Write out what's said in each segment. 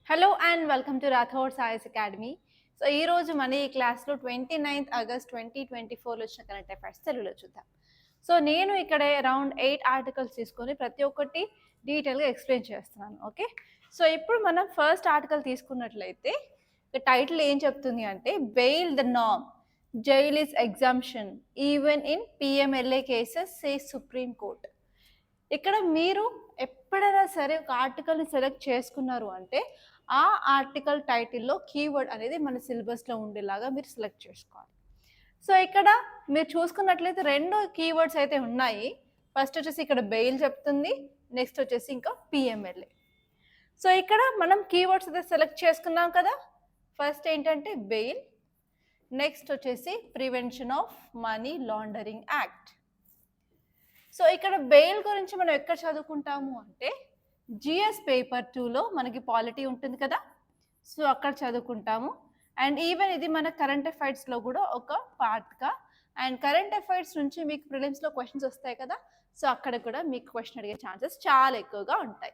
Hello and welcome to Rathod Sai's academy. So ఈ రోజు మన ఈ క్లాస్లో 29th ఆగస్ట్ 2024 వచ్చిన కరెంట్ అఫైర్స్ తెలుగులో చూద్దాం. సో నేను ఇక్కడ అరౌండ్ 8 ఆర్టికల్స్ తీసుకొని ప్రతి ఒక్కటి డీటెయిల్గా ఎక్స్ప్లెయిన్ చేస్తున్నాను. ఓకే, సో ఇప్పుడు మనం ఫస్ట్ ఆర్టికల్ తీసుకున్నట్లయితే టైటిల్ ఏం చెప్తుంది అంటే బెయిల్ ద నామ్, jail is exemption even in PMLA cases says Supreme Court. ఇక్కడ మీరు ఎప్పుడైనా సరే ఒక ఆర్టికల్ని సెలెక్ట్ చేసుకున్నారు అంటే ఆ ఆర్టికల్ టైటిల్లో కీవర్డ్ అనేది మన సిలబస్లో ఉండేలాగా మీరు సెలెక్ట్ చేసుకోవాలి. సో ఇక్కడ మీరు చూసుకున్నట్లయితే రెండు కీవర్డ్స్ అయితే ఉన్నాయి. ఫస్ట్ వచ్చేసి ఇక్కడ బెయిల్ చెప్తుంది, నెక్స్ట్ వచ్చేసి ఇంకా పిఎంఎల్ఏ. సో ఇక్కడ మనం కీవర్డ్స్ అయితే సెలెక్ట్ చేసుకున్నాం కదా. ఫస్ట్ ఏంటంటే బెయిల్, నెక్స్ట్ వచ్చేసి prevention of money laundering act. So ఇక్కడ బెయిల్ గురించి మనం ఎక్కడ చదువుకుంటాము అంటే జిఎస్ పేపర్ 2లో మనకి పాలిటీ ఉంటుంది కదా, సో అక్కడ చదువుకుంటాము. అండ్ ఈవెన్ ఇది మన కరెంట్ అఫైర్స్లో కూడా ఒక పార్ట్గా, అండ్ కరెంట్ అఫైర్స్ నుంచి మీకు ప్రిలిమ్స్లో క్వశ్చన్స్ వస్తాయి కదా, సో అక్కడ కూడా మీకు క్వశ్చన్ అడిగే ఛాన్సెస్ చాలా ఎక్కువగా ఉంటాయి.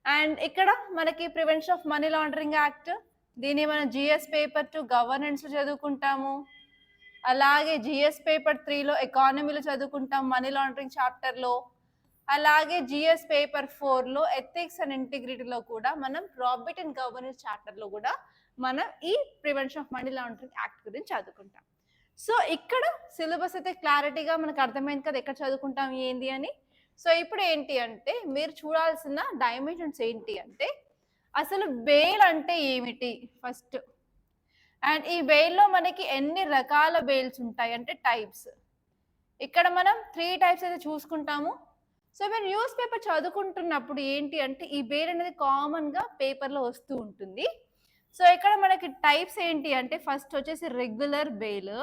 అండ్ ఇక్కడ మనకి prevention of money laundering act, దీన్ని మనం జిఎస్ పేపర్ 2 గవర్నెన్స్లో చదువుకుంటాము. అలాగే జిఎస్ పేపర్ 3లో ఎకానమీలో చదువుకుంటాం మనీ లాండరింగ్ చాప్టర్లో. అలాగే జిఎస్ పేపర్ 4లో ఎథిక్స్ అండ్ ఇంటిగ్రిటీలో కూడా మనం ప్రాఫిట్ అండ్ గవర్నెన్స్ చాప్టర్లో కూడా మనం ఈ prevention of money laundering act గురించి చదువుకుంటాం. సో ఇక్కడ సిలబస్ అయితే క్లారిటీగా మనకు అర్థమైంది కదా ఎక్కడ చదువుకుంటాం ఏంటి అని. సో ఇప్పుడు ఏంటి అంటే మీరు చూడాల్సిన డైమెన్షన్స్ ఏంటి అంటే అసలు బెయిల్ అంటే ఏమిటి ఫస్ట్, అండ్ ఈ బెయిల్లో మనకి ఎన్ని రకాల బెయిల్స్ ఉంటాయి అంటే టైప్స్. ఇక్కడ మనం 3 టైప్స్ అయితే చూసుకుంటాము. సో మీరు న్యూస్ పేపర్ చదువుకుంటున్నప్పుడు ఏంటి అంటే ఈ బెయిల్ అనేది కామన్గా పేపర్లో వస్తూ ఉంటుంది. సో ఇక్కడ మనకి టైప్స్ ఏంటి అంటే ఫస్ట్ వచ్చేసి రెగ్యులర్ బెయిల్,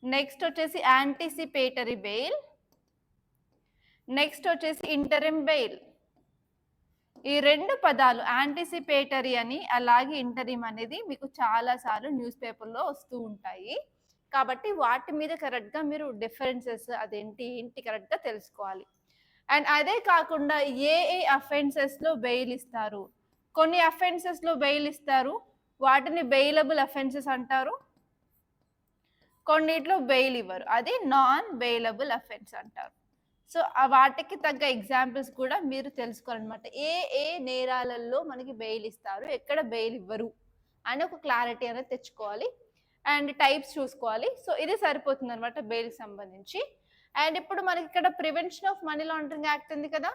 నెక్స్ట్ వచ్చేసి యాంటిసిపేటరీ బెయిల్, నెక్స్ట్ వచ్చేసి ఇంటరిమ్ బెయిల్. ఈ రెండు పదాలు యాంటిసిపేటరీ అని అలాగే ఇంటరిమ్ అనేది మీకు చాలాసార్లు న్యూస్ పేపర్లో వస్తూ ఉంటాయి. కాబట్టి వాటి మీద కరెక్ట్గా మీరు డిఫరెన్సెస్ అదేంటి కరెక్ట్గా తెలుసుకోవాలి. అండ్ అదే కాకుండా ఏ అఫెన్సెస్లో బెయిల్ ఇస్తారు, కొన్ని అఫెన్సెస్లో బెయిల్ ఇస్తారు, వాటిని బెయిలబుల్ అఫెన్సెస్ అంటారు. కొన్నిట్లో బెయిల్ ఇవ్వరు, అది నాన్ బెయిలబుల్ అఫెన్స్ అంటారు. సో వాటికి తగ్గ ఎగ్జాంపుల్స్ కూడా మీరు తెలుసుకోవాలన్నమాట. ఏ నేరాలలో మనకి బెయిల్ ఇస్తారు, ఎక్కడ బెయిల్ ఇవ్వరు అని ఒక క్లారిటీ అనేది తెచ్చుకోవాలి. అండ్ టైప్స్ చూసుకోవాలి. సో ఇది సరిపోతుంది అనమాట బెయిల్కి సంబంధించి. అండ్ ఇప్పుడు మనకి ఇక్కడ prevention of money laundering act ఉంది కదా.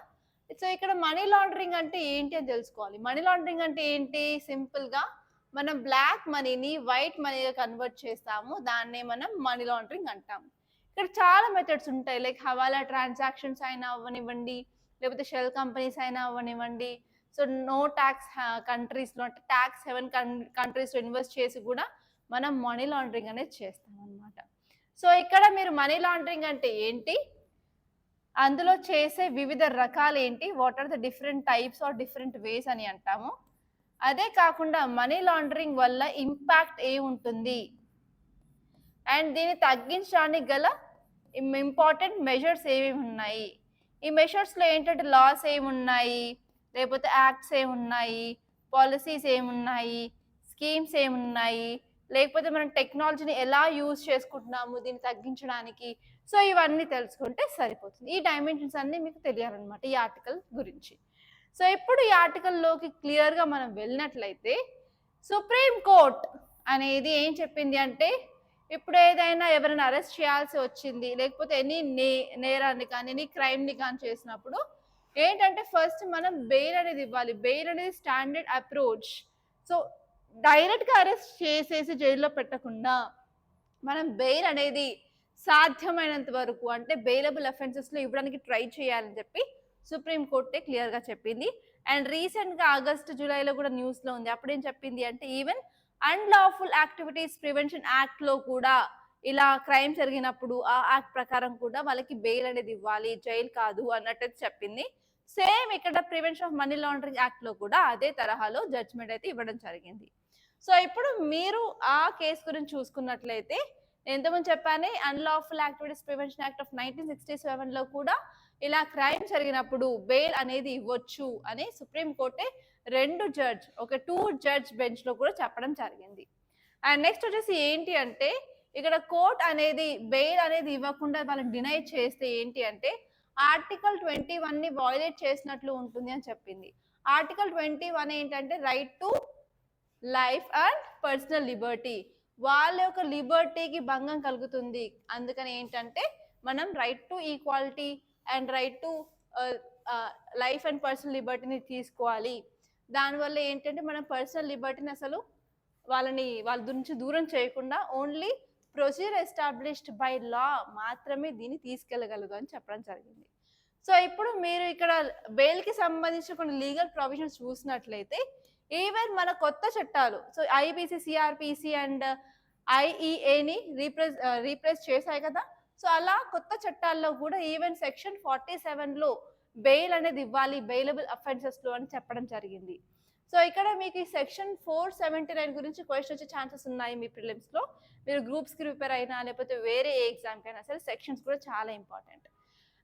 సో ఇక్కడ మనీ లాండరింగ్ అంటే ఏంటి అని తెలుసుకోవాలి. మనీ లాండరింగ్ అంటే ఏంటి, సింపుల్గా మనం బ్లాక్ మనీని వైట్ మనీగా కన్వర్ట్ చేస్తాము, దాన్నే మనం మనీ లాండరింగ్ అంటాము. ఇక్కడ చాలా మెథడ్స్ ఉంటాయి, లైక్ హవాలా ట్రాన్సాక్షన్స్ అయినా అవ్వనివ్వండి, లేకపోతే షెల్ కంపెనీస్ అయినా అవ్వనివ్వండి. సో నో ట్యాక్స్ కంట్రీస్లో అంటే ట్యాక్స్ హెవెన్ కంట్రీస్లో ఇన్వెస్ట్ చేసి కూడా మనం మనీ లాండరింగ్ అనేది చేస్తాం అనమాట. సో ఇక్కడ మీరు మనీ లాండరింగ్ అంటే ఏంటి, అందులో చేసే వివిధ రకాలు ఏంటి, what are the different types are different ways అని అంటాము. అదే కాకుండా మనీ లాండరింగ్ వల్ల ఇంపాక్ట్ ఏముంటుంది అండ్ దీన్ని తగ్గించడానికి గల ఇంపార్టెంట్ మెజర్స్ ఏమేమి ఉన్నాయి, ఈ మెషర్స్లో ఏంటంటే లాస్ ఏమున్నాయి, లేకపోతే యాక్ట్స్ ఏమున్నాయి, పాలసీస్ ఏమున్నాయి, స్కీమ్స్ ఏమున్నాయి, లేకపోతే మనం టెక్నాలజీని ఎలా యూజ్ చేసుకుంటున్నాము దీన్ని తగ్గించడానికి. సో ఇవన్నీ తెలుసుకుంటే సరిపోతుంది. ఈ డైమెన్షన్స్ అన్నీ మీకు తెలియాలన్నమాట ఈ ఆర్టికల్ గురించి. సో ఇప్పుడు ఈ ఆర్టికల్లోకి క్లియర్గా మనం వెళ్ళినట్లయితే సుప్రీం కోర్ట్ అనేది ఏం చెప్పింది అంటే ఇప్పుడు ఏదైనా ఎవరైనా అరెస్ట్ చేయాల్సి వచ్చింది, లేకపోతే ఎనీ నేరాన్ని కానీ ఎనీ క్రైమ్ని కానీ చేసినప్పుడు ఏంటంటే ఫస్ట్ మనం బెయిల్ అనేది ఇవ్వాలి. బెయిల్ అనేది స్టాండర్డ్ అప్రోచ్. సో డైరెక్ట్గా అరెస్ట్ చేసేసి జైల్లో పెట్టకుండా మనం బెయిల్ అనేది సాధ్యమైనంత వరకు అంటే బెయిలబుల్ అఫెన్సెస్లో ఇవ్వడానికి ట్రై చేయాలని చెప్పి సుప్రీంకోర్టే క్లియర్గా చెప్పింది. అండ్ రీసెంట్గా ఆగస్టు జూలైలో కూడా న్యూస్లో ఉంది. అప్పుడేం చెప్పింది అంటే ఈవెన్ అన్లాఫుల్ యాక్టివిటీస్ ప్రివెన్షన్ యాక్ట్లో కూడా ఇలా క్రైమ్ జరిగినప్పుడు ఆ యాక్ట్ ప్రకారం కూడా వాళ్ళకి బెయిల్ అనేది ఇవ్వాలి, జైలు కాదు అన్నట్టు చెప్పింది. సేమ్ ఇక్కడ ప్రివెన్షన్ ఆఫ్ మనీ లాండరింగ్ యాక్ట్లో కూడా అదే తరహాలో జడ్జ్మెంట్ అయితే ఇవ్వడం జరిగింది. సో ఇప్పుడు మీరు ఆ కేసు గురించి చూసుకున్నట్లయితే ఎంతమంది చెప్పానే unlawful activities prevention act of 1967లో కూడా ఇలా క్రైమ్ జరిగినప్పుడు బెయిల్ అనేది ఇవ్వచ్చు అని సుప్రీం కోర్టే ఒక 2 జడ్జ్ బెంచ్ లో కూడా చెప్పడం జరిగింది. అండ్ నెక్స్ట్ వచ్చేసి ఏంటి అంటే ఇక్కడ కోర్ట్ అనేది బెయిల్ అనేది ఇవ్వకుండా వాళ్ళని డినై చేస్తే ఏంటి అంటే ఆర్టికల్ 21 ని వయోలేట్ చేసినట్లు ఉంటుంది అని చెప్పింది. ఆర్టికల్ 21 ఏంటంటే right to life and personal liberty, వాళ్ళ యొక్క లిబర్టీకి భంగం కలుగుతుంది. అందుకని ఏంటంటే మనం right to equality and right to life and personal లిబర్టీని తీసుకోవాలి. దానివల్ల ఏంటంటే మనం పర్సనల్ లిబర్టీని అసలు వాళ్ళ నుంచి దూరం చేయకుండా only procedure established by law మాత్రమే దీన్ని తీసుకెళ్ళగలదు అని చెప్పడం జరిగింది. సో ఇప్పుడు మీరు ఇక్కడ బెయిల్కి సంబంధించిన కొన్ని లీగల్ ప్రొవిజన్స్ చూసినట్లయితే ఈవెన్ మన కొత్త చట్టాలు, సో ఐబీసీ, సిఆర్పిసి అండ్ ఐఈఏని రీప్లేస్ చేశాయి కదా. సో అలా కొత్త చట్టాల్లో కూడా ఈవెన్ సెక్షన్ 47లో బెయిల్ అనేది ఇవ్వాలి బెయిలబుల్ అఫెన్సెస్లో అని చెప్పడం జరిగింది. సో ఇక్కడ మీకు ఈ సెక్షన్ 479 గురించి క్వశ్చన్ వచ్చే ఛాన్సెస్ ఉన్నాయి మీ ప్రిలిమ్స్లో. మీరు గ్రూప్స్కి ప్రిపేర్ అయినా లేకపోతే వేరే ఏ ఎగ్జామ్కి అయినా సరే సెక్షన్స్ కూడా చాలా ఇంపార్టెంట్.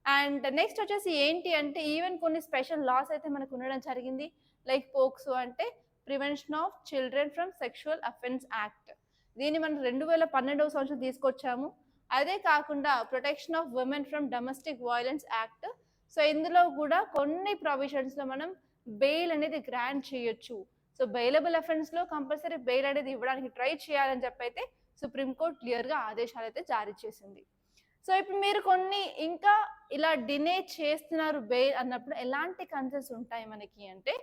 అండ్ నెక్స్ట్ వచ్చేసి ఏంటి అంటే ఈవెన్ కొన్ని స్పెషల్ లాస్ అయితే మనకు ఉండడం జరిగింది. లైక్ పోక్సో అంటే prevention of children from sexual offence act, దీన్ని మనం 2012వ సంవత్సరం తీసుకొచ్చాము. అదే కాకుండా protection of women from domestic violence act. So ఇందులో కూడా కొన్ని ప్రొవిజన్స్లో మనం బెయిల్ అనేది గ్రాంట్ చేయొచ్చు. సో బెయిలబుల్ అఫెన్స్లో కంపల్సరీ బెయిల్ అనేది ఇవ్వడానికి ట్రై చేయాలని చెప్పైతే సుప్రీంకోర్టు క్లియర్గా ఆదేశాలు అయితే జారీ చేసింది. సో ఇప్పుడు మీరు కొన్ని ఇంకా ఇలా డినే చేస్తున్నారు బెయిల్ అన్నప్పుడు ఎలాంటి కన్సర్న్స్ ఉంటాయి మనకి అంటే,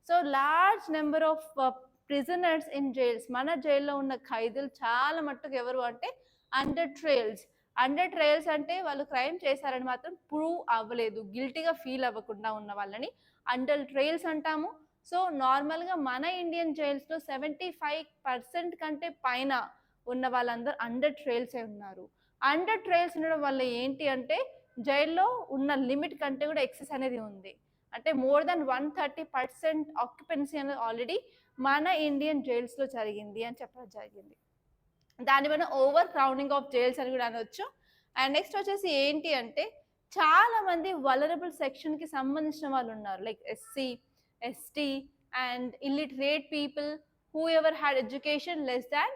so large number of prisoners in jails, మన జైల్లో ఉన్న ఖైదీలు చాలా మట్టుకు ఎవరు అంటే అండర్ ట్రయల్స్ అంటే వాళ్ళు క్రైమ్ చేశారని మాత్రం ప్రూవ్ అవ్వలేదు, గిల్టీగా ఫీల్ అవ్వకుండా ఉన్న వాళ్ళని అండర్ ట్రయల్స్ అంటాము. సో నార్మల్గా మన ఇండియన్ జైల్స్లో 75% కంటే పైన ఉన్న వాళ్ళందరూ అండర్ ట్రయల్సే ఉన్నారు. అండర్ ట్రయల్స్ ఉండడం వల్ల ఏంటి అంటే జైల్లో ఉన్న లిమిట్ కంటే కూడా ఎక్సెస్ అనేది ఉంది. అంటే మోర్ దాన్ 130% ఆక్యుపెన్సీ అనేది ఆల్రెడీ మన ఇండియన్ జైల్స్లో జరిగింది అని చెప్పడం జరిగింది. దాని వల్ల ఓవర్ క్రౌడింగ్ ఆఫ్ జైల్స్ అని కూడా అనొచ్చు. అండ్ నెక్స్ట్ వచ్చేసి ఏంటి అంటే చాలా మంది వలరబుల్ సెక్షన్కి సంబంధించిన వాళ్ళు ఉన్నారు, like SC, ST and illiterate people who ever had education less than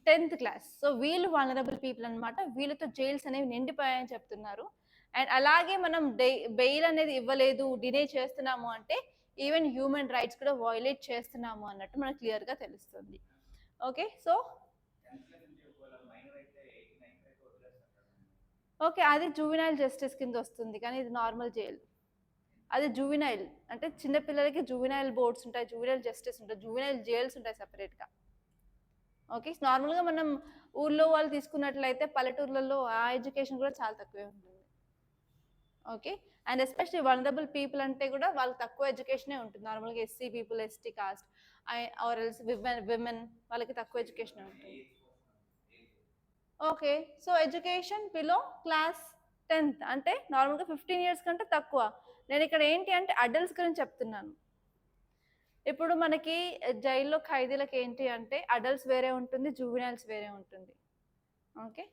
10th class. So వీళ్ళు వలరబుల్ పీపుల్ అనమాట. వీళ్ళతో జైల్స్ అనేవి నిండిపోయాయని చెప్తున్నారు. అండ్ అలాగే మనం బెయిల్ అనేది ఇవ్వలేదు, డినే చేస్తున్నాము అంటే ఈవెన్ హ్యూమన్ రైట్స్ కూడా వయోలేట్ చేస్తున్నాము అన్నట్టు మనకు క్లియర్గా తెలుస్తుంది. ఓకే, సో ఓకే అది జూవినైల్ జస్టిస్ కింద వస్తుంది, కానీ ఇది నార్మల్ జైలు. అది జూవినైల్ అంటే చిన్నపిల్లలకి జూవినైల్ బోర్డ్స్ ఉంటాయి, జూవినైల్ జస్టిస్ ఉంటాయి, జూవినైల్ జైల్స్ ఉంటాయి సెపరేట్గా. ఓకే, నార్మల్గా మనం ఊర్లో వాళ్ళు తీసుకున్నట్లయితే పల్లెటూర్లలో ఆ ఎడ్యుకేషన్ కూడా చాలా తక్కువే ఉంటుంది. Okay, and especially vulnerable people అంటే కూడా వాళ్ళకి తక్కువ ఎడ్యుకేషనే ఉంటుంది. నార్మల్గా SC people, ST cost or else women వాళ్ళకి తక్కువ ఎడ్యుకేషన్ ఉంటుంది. Okay, so education below class 10th అంటే నార్మల్గా 15 years కంటే తక్కువ. నేను ఇక్కడ ఏంటి అంటే అడల్ట్స్ గురించి చెప్తున్నాను. ఇప్పుడు మనకి జైల్లో ఖైదీలకు ఏంటి అంటే అడల్ట్స్ వేరే ఉంటుంది, జూవినైల్స్ వేరే ఉంటుంది. ఓకే,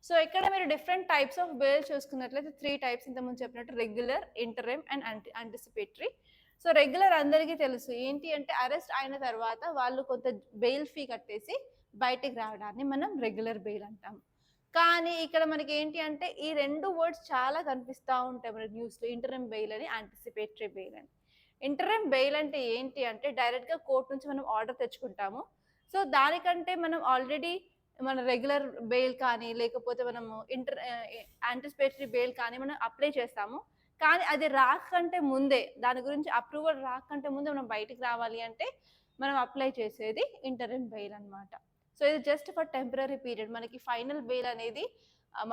సో ఇక్కడ మీరు డిఫరెంట్ టైప్స్ ఆఫ్ బెయిల్ చూసుకున్నట్లయితే 3 types ఇంతకుముందు చెప్పినట్టు regular, interim and anticipatory. So regular అందరికీ తెలుసు, ఏంటి అంటే అరెస్ట్ అయిన తర్వాత వాళ్ళు కొంత బెయిల్ ఫీ కట్టేసి బయటికి రావడాన్ని మనం రెగ్యులర్ బెయిల్ అంటాం. కానీ ఇక్కడ మనకి ఏంటి అంటే ఈ 2 వర్డ్స్ చాలా కనిపిస్తూ ఉంటాయి మన న్యూస్లో, ఇంటరిమ్ బెయిల్ అని, యాంటిసిపేటరీ బెయిల్ అని. ఇంటరిమ్ బెయిల్ అంటే ఏంటి అంటే డైరెక్ట్గా కోర్టు నుంచి మనం ఆర్డర్ తెచ్చుకుంటాము. సో దానికంటే మనం ఆల్రెడీ మన రెగ్యులర్ బెయిల్ కానీ లేకపోతే మనము యాంటిసిపేటరీ బెయిల్ కానీ మనం అప్లై చేస్తాము. కానీ అది రాకంటే ముందే, దాని గురించి అప్రూవల్ రాకంటే ముందే మనం బయటికి రావాలి అంటే మనం అప్లై చేసేది ఇంటరిమ్ బెయిల్ అనమాట. సో ఇది జస్ట్ ఫర్ టెంపరీ పీరియడ్, మనకి ఫైనల్ బెయిల్ అనేది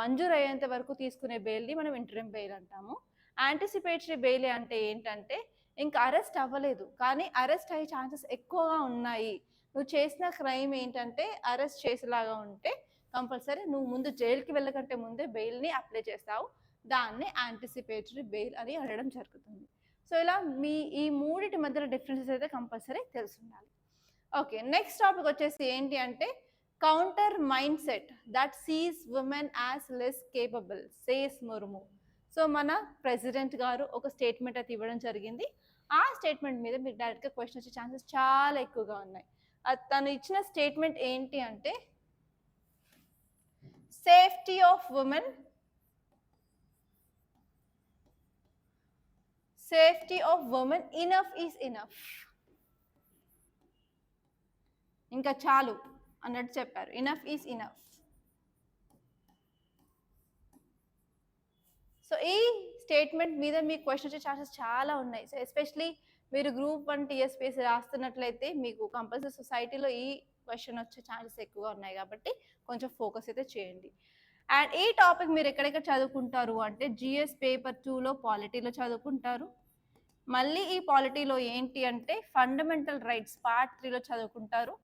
మంజూరు అయ్యేంత వరకు తీసుకునే బెయిల్ని మనం ఇంటరిమ్ బెయిల్ అంటాము. యాంటిసిపేటరీ బెయిల్ అంటే ఏంటంటే ఇంకా అరెస్ట్ అవ్వలేదు కానీ అరెస్ట్ అయ్యే ఛాన్సెస్ ఎక్కువగా ఉన్నాయి, నువ్వు చేసిన క్రైమ్ ఏంటంటే అరెస్ట్ చేసేలాగా ఉంటే కంపల్సరీ నువ్వు ముందు జైలుకి వెళ్ళకంటే ముందే బెయిల్ని అప్లై చేస్తావు, దాన్ని యాంటిసిపేటరీ బెయిల్ అని అనడం జరుగుతుంది. సో ఇలా మీ ఈ మూడింటి మధ్యలో డిఫరెన్సెస్ అయితే కంపల్సరీ తెలిసి ఉండాలి. ఓకే, నెక్స్ట్ టాపిక్ వచ్చేసి ఏంటి అంటే counter mind set that sees women as less capable says Murmu. So మన ప్రెసిడెంట్ గారు ఒక స్టేట్మెంట్ అయితే ఇవ్వడం జరిగింది. ఆ స్టేట్మెంట్ మీద మీకు డైరెక్ట్గా క్వశ్చన్ వచ్చే ఛాన్సెస్ చాలా ఎక్కువగా ఉన్నాయి. తను ఇచ్చిన స్టేట్మెంట్ ఏంటి అంటే safety of women, safety of women enough is enough, ఇంకా చాలు అన్నట్టు చెప్పారు. Enough is enough. సో ఈ స్టేట్మెంట్ మీద మీకు క్వశ్చన్ వచ్చే ఛాన్సెస్ చాలా ఉన్నాయి. సో ఎస్పెషలీ మీరు గ్రూప్ 1 టీఎస్పీఎస్సీ రాస్తున్నట్లయితే మీకు కంపల్సరీ సొసైటీలో ఈ క్వశ్చన్ వచ్చే ఛాన్సెస్ ఎక్కువగా ఉన్నాయి కాబట్టి కొంచెం ఫోకస్ అయితే చేయండి. అండ్ ఈ టాపిక్ మీరు ఎక్కడెక్కడ చదువుకుంటారు అంటే జిఎస్ పేపర్ 2లో పాలిటీలో చదువుకుంటారు. మళ్ళీ ఈ పాలిటీలో ఏంటి అంటే ఫండమెంటల్ రైట్స్ పార్ట్ 3లో చదువుకుంటారు.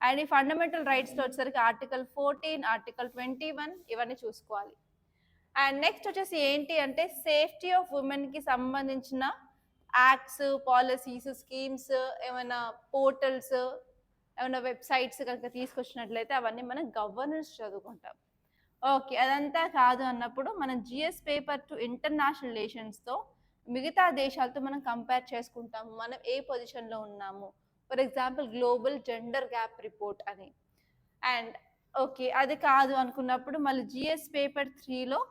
అండ్ ఈ ఫండమెంటల్ రైట్స్లో వచ్చేసరికి ఆర్టికల్ 14, ఆర్టికల్ 21 ఇవన్నీ చూసుకోవాలి. అండ్ నెక్స్ట్ వచ్చేసి ఏంటి అంటే సేఫ్టీ ఆఫ్ ఉమెన్కి సంబంధించిన యాక్ట్స్, పాలసీస్, స్కీమ్స్, ఏమైనా పోర్టల్స్, ఏమైనా వెబ్సైట్స్ కనుక తీసుకొచ్చినట్లయితే అవన్నీ మనం గవర్నెన్స్ చదువుకుంటాం. ఓకే, అదంతా కాదు అన్నప్పుడు మనం జిఎస్ పేపర్ 2 ఇంటర్నేషనల్ రిలేషన్స్తో మిగతా దేశాలతో మనం కంపేర్ చేసుకుంటాము, మనం ఏ పొజిషన్లో ఉన్నాము. For example global gender gap report అని. అండ్ ఓకే అది కాదు అనుకున్నప్పుడు మళ్ళీ జిఎస్ పేపర్ 3లో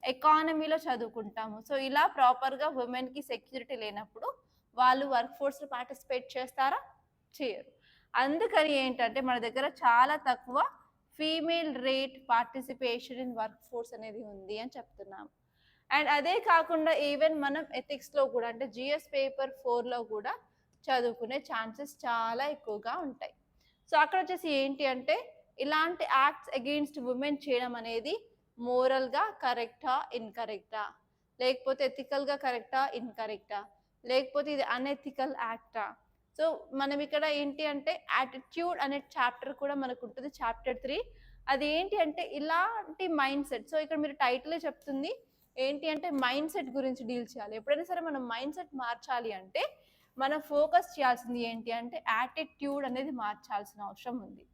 ఎకానమీలో చదువుకుంటాము. సో ఇలా ప్రాపర్గా ఉమెన్కి సెక్యూరిటీ లేనప్పుడు వాళ్ళు వర్క్ ఫోర్స్లో పార్టిసిపేట్ చేస్తారా? చేయరు. అందుకని ఏంటంటే మన దగ్గర చాలా తక్కువ female rate participation in work force అనేది ఉంది అని చెప్తున్నాము. అండ్ అదే కాకుండా ఈవెన్ మనం ఎథిక్స్లో కూడా అంటే జిఎస్ పేపర్ 4లో కూడా చదువుకునే ఛాన్సెస్ చాలా ఎక్కువగా ఉంటాయి. సో అక్కడ వచ్చేసి ఏంటి అంటే ఇలాంటి యాక్ట్స్ అగెయిన్స్ట్ ఉమెన్ చేయడం అనేది మోరల్గా కరెక్టా, ఇన్కరెక్టా, లేకపోతే ఎథికల్గా కరెక్టా, ఇన్కరెక్టా, లేకపోతే ఇది అన్ఎథికల్ యాక్టా. సో మనం ఇక్కడ ఏంటి అంటే యాటిట్యూడ్ అనే చాప్టర్ కూడా మనకు ఉంటుంది, చాప్టర్ 3. అది ఏంటి అంటే ఇలాంటి మైండ్ సెట్. సో ఇక్కడ మీరు టైటిలే చెప్తుంది ఏంటి అంటే మైండ్ సెట్ గురించి డీల్ చేయాలి. ఎప్పుడైనా సరే మనం మైండ్ సెట్ మార్చాలి అంటే మనం ఫోకస్ చేయాల్సింది ఏంటి అంటే యాటిట్యూడ్ అనేది మార్చాల్సిన అవసరం ఉంది.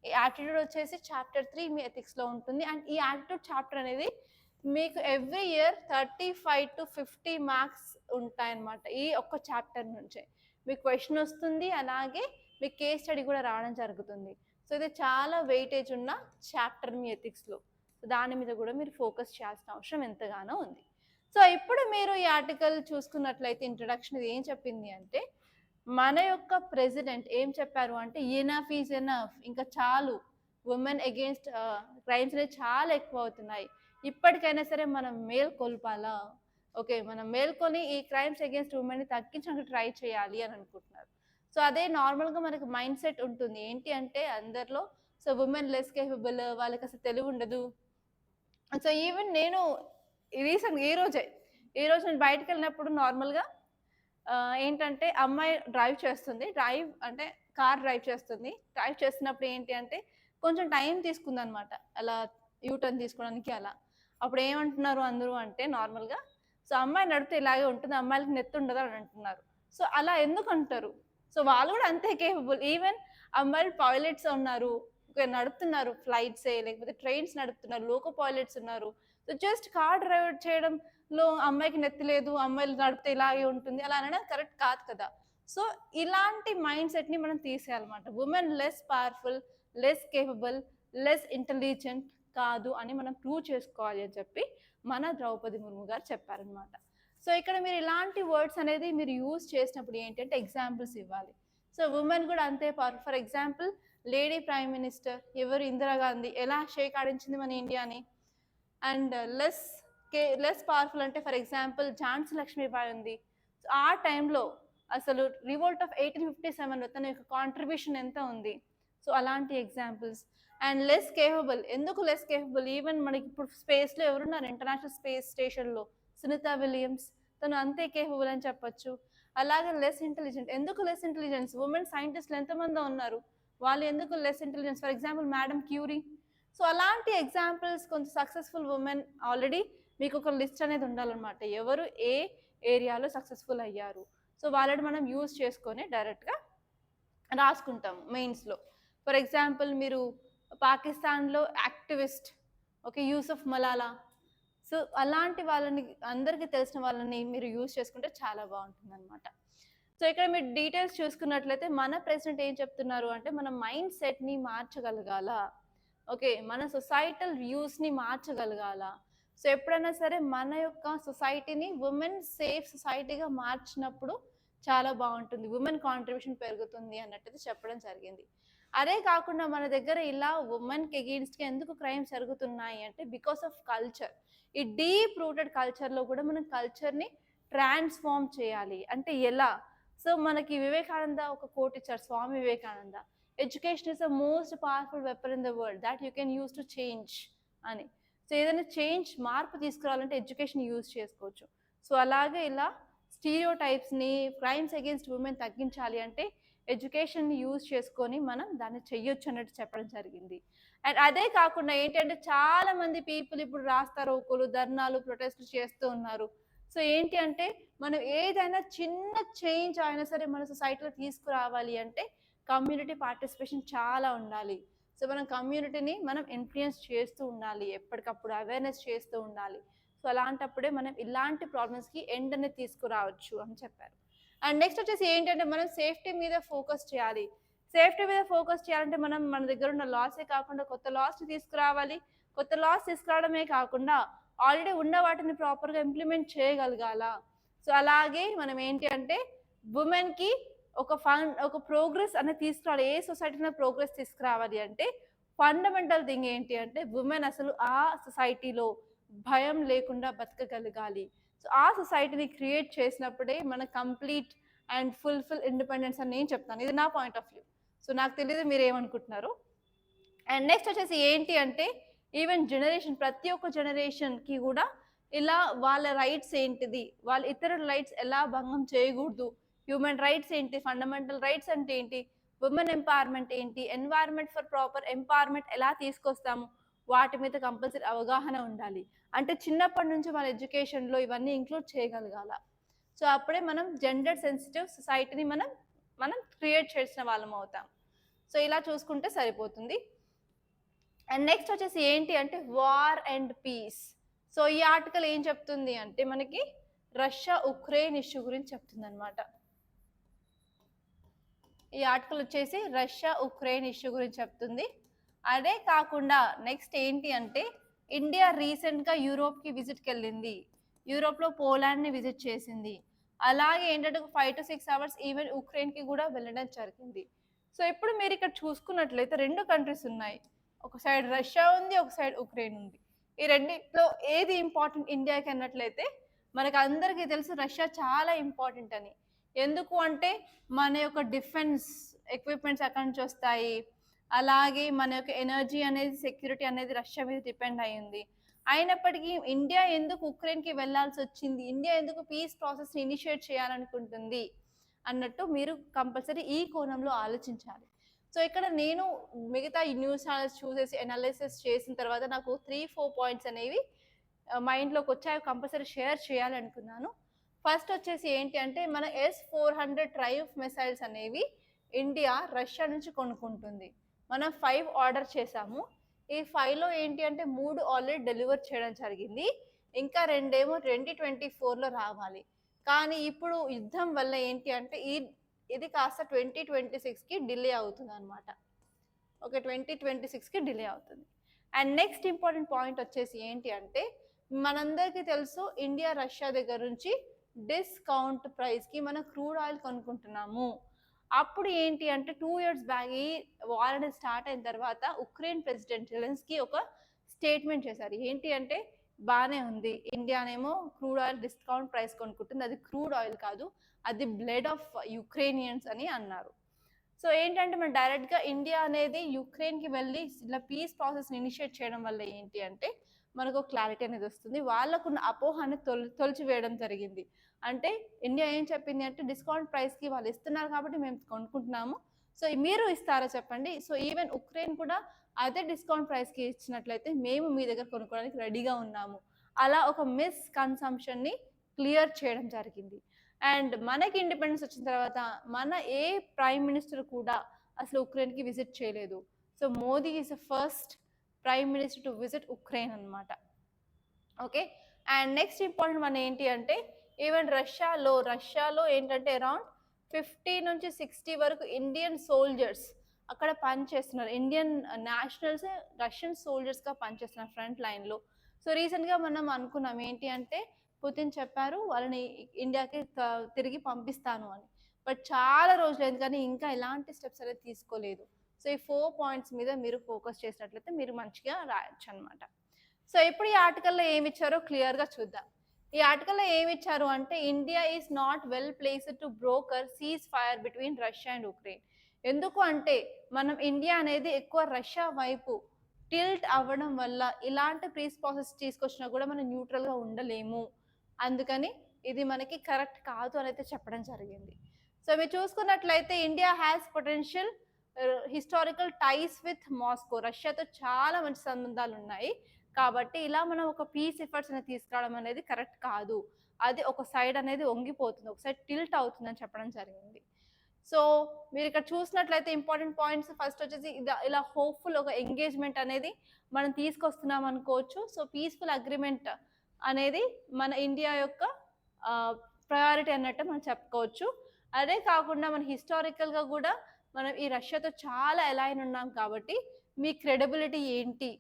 ఈ యాటిట్యూడ్ వచ్చేసి చాప్టర్ 3 మీ ఎథిక్స్లో ఉంటుంది. అండ్ ఈ యాటిట్యూడ్ చాప్టర్ అనేది మీకు ఎవ్రీ ఇయర్ 35 to 50 మార్క్స్ ఉంటాయన్నమాట. ఈ ఒక్క చాప్టర్ నుంచే మీకు క్వశ్చన్ వస్తుంది, అలాగే మీకు కేస్ స్టడీ కూడా రావడం జరుగుతుంది. సో ఇది చాలా వెయిటేజ్ ఉన్న చాప్టర్ మీ ఎథిక్స్లో. సో దాని మీద కూడా మీరు ఫోకస్ చేయాల్సిన అవసరం ఎంతగానో ఉంది. సో ఇప్పుడు మీరు ఈ ఆర్టికల్ చూసుకున్నట్లయితే ఇంట్రడక్షన్ ఇది ఏం చెప్పింది అంటే మన యొక్క ప్రెసిడెంట్ ఏం చెప్పారు అంటే ఎనఫ్ ఈజ్ ఎనఫ్, ఇంకా చాలు, ఉమెన్ అగేన్స్ట్ క్రైమ్స్ అనేవి చాలా ఎక్కువ అవుతున్నాయి, ఇప్పటికైనా సరే మనం మేల్కొల్పాలా, ఓకే మనం మేల్కొని ఈ క్రైమ్స్ అగేన్స్ట్ ఉమెన్ని తగ్గించడానికి ట్రై చేయాలి అని అనుకుంటున్నారు. సో అదే నార్మల్గా మనకు మైండ్ సెట్ ఉంటుంది ఏంటి అంటే అందరిలో సో ఉమెన్ లెస్ కేపబుల్, వాళ్ళకి అసలు తెలివి ఉండదు. సో ఈవెన్ నేను రీసెంట్గా ఈ రోజు నేను బయటకు వెళ్ళినప్పుడు నార్మల్గా ఏంటంటే అమ్మాయి డ్రైవ్ చేస్తుంది, కార్ డ్రైవ్ చేస్తున్నప్పుడు ఏంటి అంటే కొంచెం టైం తీసుకుందనమాట అలా యూటర్న్ తీసుకోవడానికి. అలా అప్పుడు ఏమంటున్నారు అందరూ అంటే నార్మల్గా సో అమ్మాయి నడితే ఇలాగే ఉంటుంది, అమ్మాయిలకి నెత్తి ఉండదు అని అంటున్నారు. సో అలా ఎందుకు అంటారు? సో వాళ్ళు కూడా అంతే కేపబుల్. ఈవెన్ అమ్మాయిలు పైలట్స్ ఉన్నారు, నడుపుతున్నారు, ఫ్లైట్సే లేకపోతే ట్రైన్స్ నడుపుతున్నారు, లోకో పైలట్స్ ఉన్నారు. సో జస్ట్ కార్ డ్రైవ్ చేయడంలో అమ్మాయికి నెత్తి లేదు, అమ్మాయిలు నడిపితే ఇలాగే ఉంటుంది అలా అనడం కరెక్ట్ కాదు కదా. సో ఇలాంటి మైండ్ సెట్ని మనం తీసేయాలన్నమాట. Women less powerful, less capable, less intelligent కాదు అని మనం ప్రూవ్ చేసుకోవాలి అని చెప్పి మన ద్రౌపది ముర్ము గారు చెప్పారనమాట. సో ఇక్కడ మీరు ఇలాంటి వర్డ్స్ అనేది మీరు యూజ్ చేసినప్పుడు ఏంటంటే ఎగ్జాంపుల్స్ ఇవ్వాలి. సో ఉమెన్ కూడా అంతే powerful. For example lady prime minister ఎవరు, ఇందిరాగాంధీ, ఎలా షేక్ ఆడించింది మన ఇండియాని. అండ్ లెస్ పవర్ఫుల్ అంటే ఫర్ ఎగ్జాంపుల్ ఝాన్సీ లక్ష్మీబాయి ఉంది. సో ఆ టైంలో అసలు రివోల్ట్ ఆఫ్ 1857లో తన యొక్క కాంట్రిబ్యూషన్ ఎంత ఉంది. సో అలాంటి ఎగ్జాంపుల్స్. అండ్ లెస్ కేపబుల్, ఎందుకు లెస్ కేపబుల్? ఈవెన్ మనకి ఇప్పుడు స్పేస్లో ఎవరున్నారు ఇంటర్నేషనల్ స్పేస్ స్టేషన్లో, సునీత విలియమ్స్, తను అంతే కేపబుల్ అని చెప్పచ్చు. అలాగే లెస్ ఇంటెలిజెంట్, ఎందుకు లెస్ ఇంటెలిజెన్స్? ఉమెన్ సైంటిస్టులు ఎంతమంది ఉన్నారు, వాళ్ళు ఎందుకు less intelligence? For example madam Curie. So అలాంటి ఎగ్జాంపుల్స్ కొంచెం సక్సెస్ఫుల్ ఉమెన్ ఆల్రెడీ మీకు ఒక లిస్ట్ అనేది ఉండాలన్నమాట, ఎవరు ఏ ఏరియాలో సక్సెస్ఫుల్ అయ్యారు. సో వాళ్ళని మనం యూజ్ చేసుకొని డైరెక్ట్గా రాసుకుంటాము మెయిన్స్లో. ఫర్ ఎగ్జాంపుల్ మీరు పాకిస్తాన్లో activist, okay, Yusuf Malala. So అలాంటి వాళ్ళని అందరికీ తెలిసిన వాళ్ళని మీరు యూజ్ చేసుకుంటే చాలా బాగుంటుంది అనమాట. సో ఇక్కడ మీరు డీటెయిల్స్ చూసుకున్నట్లయితే మన ప్రెసిడెంట్ ఏం చెప్తున్నారు అంటే మన మైండ్ సెట్ని మార్చగలగాల, ఓకే, మన సొసైటల్ వ్యూస్ని మార్చగలగాల. సో ఎప్పుడైనా సరే మన యొక్క సొసైటీని ఉమెన్ సేఫ్ సొసైటీగా మార్చినప్పుడు చాలా బాగుంటుంది, ఉమెన్ కాంట్రిబ్యూషన్ పెరుగుతుంది అన్నట్టు చెప్పడం జరిగింది. అదే కాకుండా మన దగ్గర ఇలా ఉమెన్కి అగెయిన్స్ట్గా ఎందుకు క్రైమ్స్ జరుగుతున్నాయి అంటే బికాస్ ఆఫ్ కల్చర్. ఈ డీప్ రూటెడ్ కల్చర్లో కూడా మనం కల్చర్ని ట్రాన్స్ఫార్మ్ చేయాలి. అంటే ఎలా? సో మనకి వివేకానంద ఒక కోట్ ఇచ్చారు, Swami Vivekananda, education is the most powerful weapon in the world that you can use to change అని. సో ఏదైనా చేంజ్, మార్పు తీసుకురావాలంటే ఎడ్యుకేషన్ యూజ్ చేసుకోవచ్చు. సో అలాగే ఇలా స్టీరియోటైప్స్ని, క్రైమ్స్ అగేన్స్ట్ ఉమెన్ తగ్గించాలి అంటే ఎడ్యుకేషన్ని యూజ్ చేసుకొని మనం దాన్ని చెయ్యొచ్చు అన్నట్టు చెప్పడం జరిగింది. అండ్ అదే కాకుండా ఏంటంటే చాలా మంది పీపుల్ ఇప్పుడు రాస్తారోకోలు, ధర్నాలు, ప్రొటెస్ట్లు చేస్తూ ఉన్నారు. సో ఏంటి అంటే మనం ఏదైనా చిన్న చేంజ్ అయినా సరే మన సొసైటీలో తీసుకురావాలి అంటే కమ్యూనిటీ పార్టిసిపేషన్ చాలా ఉండాలి. సో మనం కమ్యూనిటీని మనం ఇన్ఫ్లుయెన్స్ చేస్తూ ఉండాలి, ఎప్పటికప్పుడు అవేర్నెస్ చేస్తూ ఉండాలి. సో అలాంటప్పుడే మనం ఇలాంటి ప్రాబ్లమ్స్కి ఎండ్ అనేది తీసుకురావచ్చు అని చెప్పారు. అండ్ నెక్స్ట్ వచ్చేసి ఏంటంటే మనం సేఫ్టీ మీద ఫోకస్ చేయాలి. సేఫ్టీ మీద ఫోకస్ చేయాలంటే మనం మన దగ్గర ఉన్న లాసే కాకుండా కొత్త లాస్ని తీసుకురావాలి. కొత్త లాస్ తీసుకురావడమే కాకుండా ఆల్రెడీ ఉన్న వాటిని ప్రాపర్గా ఇంప్లిమెంట్ చేయగలగాల. సో అలాగే మనం ఏంటి అంటే ఉమెన్కి ఒక ప్రోగ్రెస్ అనేది తీసుకురావాలి. ఏ సొసైటీలో ప్రోగ్రెస్ తీసుకురావాలి అంటే ఫండమెంటల్ థింగ్ ఏంటి అంటే ఉమెన్ అసలు ఆ సొసైటీలో భయం లేకుండా బతకగలగాలి. సో ఆ సొసైటీని క్రియేట్ చేసినప్పుడే మన కంప్లీట్ అండ్ ఫుల్ఫిల్ ఇండిపెండెన్స్ అని నేను చెప్తాను. ఇది నా పాయింట్ ఆఫ్ వ్యూ. సో నాకు తెలియదు మీరు ఏమనుకుంటున్నారు. అండ్ నెక్స్ట్ వచ్చేసి ఏంటి అంటే ఈవెన్ జనరేషన్, ప్రతి ఒక్క జనరేషన్కి కూడా ఇలా వాళ్ళ రైట్స్ ఏంటిది, వాళ్ళ ఇతరుల రైట్స్ ఎలా భంగం చేయకూడదు, హ్యూమన్ రైట్స్ ఏంటి, ఫండమెంటల్ రైట్స్ అంటే ఏంటి, ఉమెన్ ఎంపవర్మెంట్ ఏంటి, ఎన్వైర్న్మెంట్ ఫర్ ప్రాపర్ ఎంపవర్మెంట్ ఎలా తీసుకొస్తాము, వాటి మీద కంపల్సరీ అవగాహన ఉండాలి. అంటే చిన్నప్పటి నుంచి మన ఎడ్యుకేషన్లో ఇవన్నీ ఇంక్లూడ్ చేయగలగాల. సో అప్పుడే మనం జెండర్ సెన్సిటివ్ సొసైటీని మనం క్రియేట్ చేసిన వాళ్ళం అవుతాం. సో ఇలా చూసుకుంటే సరిపోతుంది. అండ్ నెక్స్ట్ వచ్చేసి ఏంటి అంటే వార్ అండ్ పీస్. సో ఈ ఆర్టికల్ ఏం చెప్తుంది అంటే మనకి రష్యా ఉక్రెయిన్ ఇష్యూ గురించి చెప్తుంది అనమాట. ఈ ఆర్టికల్ వచ్చేసి రష్యా ఉక్రెయిన్ ఇష్యూ గురించి చెప్తుంది. అదే కాకుండా నెక్స్ట్ ఏంటి అంటే ఇండియా రీసెంట్గా యూరోప్కి విజిట్కి వెళ్ళింది, యూరోప్లో పోలాండ్ని విజిట్ చేసింది. అలాగే ఏంటంటే 5 to 6 hours ఈవెన్ ఉక్రెయిన్కి కూడా వెళ్ళడం జరిగింది. సో ఇప్పుడు మీరు ఇక్కడ చూసుకున్నట్లయితే 2 కంట్రీస్ ఉన్నాయి, ఒక సైడ్ రష్యా ఉంది, ఒక సైడ్ ఉక్రెయిన్ ఉంది. ఈ రెండిట్లో ఏది ఇంపార్టెంట్ ఇండియాకి అన్నట్లయితే మనకు అందరికీ తెలుసు రష్యా చాలా ఇంపార్టెంట్ అని. ఎందుకు అంటే మన యొక్క డిఫెన్స్ ఎక్విప్మెంట్స్ అక్కడి నుంచి వస్తాయి, అలాగే మన యొక్క ఎనర్జీ అనేది, సెక్యూరిటీ అనేది రష్యా మీద డిపెండ్ అయ్యింది. అయినప్పటికీ ఇండియా ఎందుకు ఉక్రెయిన్కి వెళ్ళాల్సి వచ్చింది, ఇండియా ఎందుకు పీస్ ప్రాసెస్ని ఇనిషియేట్ చేయాలనుకుంటుంది అన్నట్టు మీరు కంపల్సరీ ఈ కోణంలో ఆలోచించాలి. సో ఇక్కడ నేను మిగతా ఈ న్యూస్ ఛానల్స్ చూసేసి అనాలిసిస్ చేసిన తర్వాత నాకు 3-4 పాయింట్స్ అనేవి మైండ్లోకి వచ్చాయి, కంపల్సరీ షేర్ చేయాలనుకున్నాను. ఫస్ట్ వచ్చేసి ఏంటి అంటే మన S-400 ట్రయంఫ్ మిసైల్స్ అనేవి ఇండియా రష్యా నుంచి కొనుక్కుంటుంది. మనం 5 ఆర్డర్ చేసాము. ఈ 5లో ఏంటి అంటే 3 ఆల్రెడీ డెలివర్ చేయడం జరిగింది, ఇంకా 2 ఏమో 2024లో రావాలి. కానీ ఇప్పుడు యుద్ధం వల్ల ఏంటి అంటే ఇది కాస్త 2026కి డిలే అవుతుంది అనమాట. ఓకే, 2026కి డిలే అవుతుంది. అండ్ నెక్స్ట్ ఇంపార్టెంట్ పాయింట్ వచ్చేసి ఏంటి అంటే మనందరికీ తెలుసు ఇండియా రష్యా దగ్గర నుంచి డిస్కౌంట్ ప్రైస్కి మనం క్రూడ్ ఆయిల్ కొనుక్కుంటున్నాము. అప్పుడు ఏంటి అంటే 2 years బ్యాక్ ఈ వార్ అనేది స్టార్ట్ అయిన తర్వాత ఉక్రెయిన్ ప్రెసిడెంట్ జెలెన్స్కీ ఒక స్టేట్మెంట్ చేశారు. ఏంటి అంటే బాగానే ఉంది, ఇండియానేమో క్రూడ్ ఆయిల్ డిస్కౌంట్ ప్రైస్ కొనుక్కుంటుంది, అది క్రూడ్ ఆయిల్ కాదు, అది బ్లడ్ ఆఫ్ యుక్రెయినియన్స్ అని అన్నారు. సో ఏంటంటే మనం డైరెక్ట్గా ఇండియా అనేది యుక్రెయిన్కి వెళ్ళి ఇలా పీస్ ప్రాసెస్ని ఇనిషియేట్ చేయడం వల్ల ఏంటి అంటే మనకు క్లారిటీ అనేది వస్తుంది, వాళ్ళకున్న అపోహాన్ని తొలిచివేయడం జరిగింది. అంటే ఇండియా ఏం చెప్పింది అంటే డిస్కౌంట్ ప్రైస్కి వాళ్ళు ఇస్తున్నారు కాబట్టి మేము కొనుక్కుంటున్నాము, సో మీరు ఇస్తారా చెప్పండి, సో ఈవెన్ ఉక్రెయిన్ కూడా అదే డిస్కౌంట్ ప్రైస్కి ఇచ్చినట్లయితే మేము మీ దగ్గర కొనుక్కోవడానికి రెడీగా ఉన్నాము, అలా ఒక మిస్కన్సంప్షన్ని క్లియర్ చేయడం జరిగింది. అండ్ మనకి ఇండిపెండెన్స్ వచ్చిన తర్వాత మన ఏ ప్రైమ్ మినిస్టర్ కూడా అసలు ఉక్రెయిన్కి విజిట్ చేయలేదు. So Modi is the first prime minister to visit Ukraine అనమాట. ఓకే, అండ్ నెక్స్ట్ ఇంపార్టెంట్ మన ఏంటి అంటే ఈవెన్ రష్యాలో ఏంటంటే అరౌండ్ 50 నుంచి 60 వరకు ఇండియన్ సోల్జర్స్ అక్కడ పనిచేస్తున్నారు. ఇండియన్ నేషనల్స్ రష్యన్ సోల్జర్స్గా పనిచేస్తున్నారు ఫ్రంట్ లైన్లో. సో రీసెంట్గా మనం అనుకున్నాం ఏంటి అంటే పుతిన్ చెప్పారు వాళ్ళని ఇండియాకి తిరిగి పంపిస్తాను అని. బట్ చాలా రోజులైంది కానీ ఇంకా ఎలాంటి స్టెప్స్ అనేది తీసుకోలేదు. సో ఈ 4 పాయింట్స్ మీద మీరు ఫోకస్ చేసినట్లయితే మీరు మంచిగా రాయొచ్చు అనమాట. సో ఇప్పుడు ఈ ఆర్టికల్లో ఏమి ఇచ్చారో క్లియర్గా చూద్దాం. ఈ ఆర్టికల్లో ఏమి ఇచ్చారు అంటే India is not well placed to broker cease fire between Russia and Ukraine. ఎందుకు అంటే మనం ఇండియా అనేది ఎక్కువ రష్యా వైపు టిల్ట్ అవ్వడం వల్ల ఇలాంటి పీస్ ప్రాసెస్ తీసుకొచ్చినా కూడా మనం న్యూట్రల్గా ఉండలేము. అందుకని ఇది మనకి కరెక్ట్ కాదు అని అయితే చెప్పడం జరిగింది. సో మీరు చూసుకున్నట్లయితే India has potential historical ties with Moscow. రష్యాతో చాలా మంచి సంబంధాలు ఉన్నాయి కాబట్టి ఇలా మనం ఒక పీస్ ఎఫర్ట్స్ అనేది తీసుకురావడం అనేది కరెక్ట్ కాదు. అది ఒక సైడ్ అనేది వంగిపోతుంది, ఒక సైడ్ టిల్ట్ అవుతుందని చెప్పడం జరిగింది. సో మీరు ఇక్కడ చూసినట్లయితే ఇంపార్టెంట్ పాయింట్స్ ఫస్ట్ వచ్చేసి ఇలా హోప్ఫుల్ ఒక ఎంగేజ్మెంట్ అనేది మనం తీసుకొస్తున్నాం అనుకోవచ్చు. సో పీస్ఫుల్ అగ్రిమెంట్ అనేది మన ఇండియా యొక్క ప్రయారిటీ అన్నట్టు మనం చెప్పుకోవచ్చు. అదే కాకుండా మన హిస్టారికల్గా కూడా మనం ఈ రష్యాతో చాలా అలైన్ ఉన్నాం కాబట్టి మీ క్రెడిబిలిటీ ఏంటి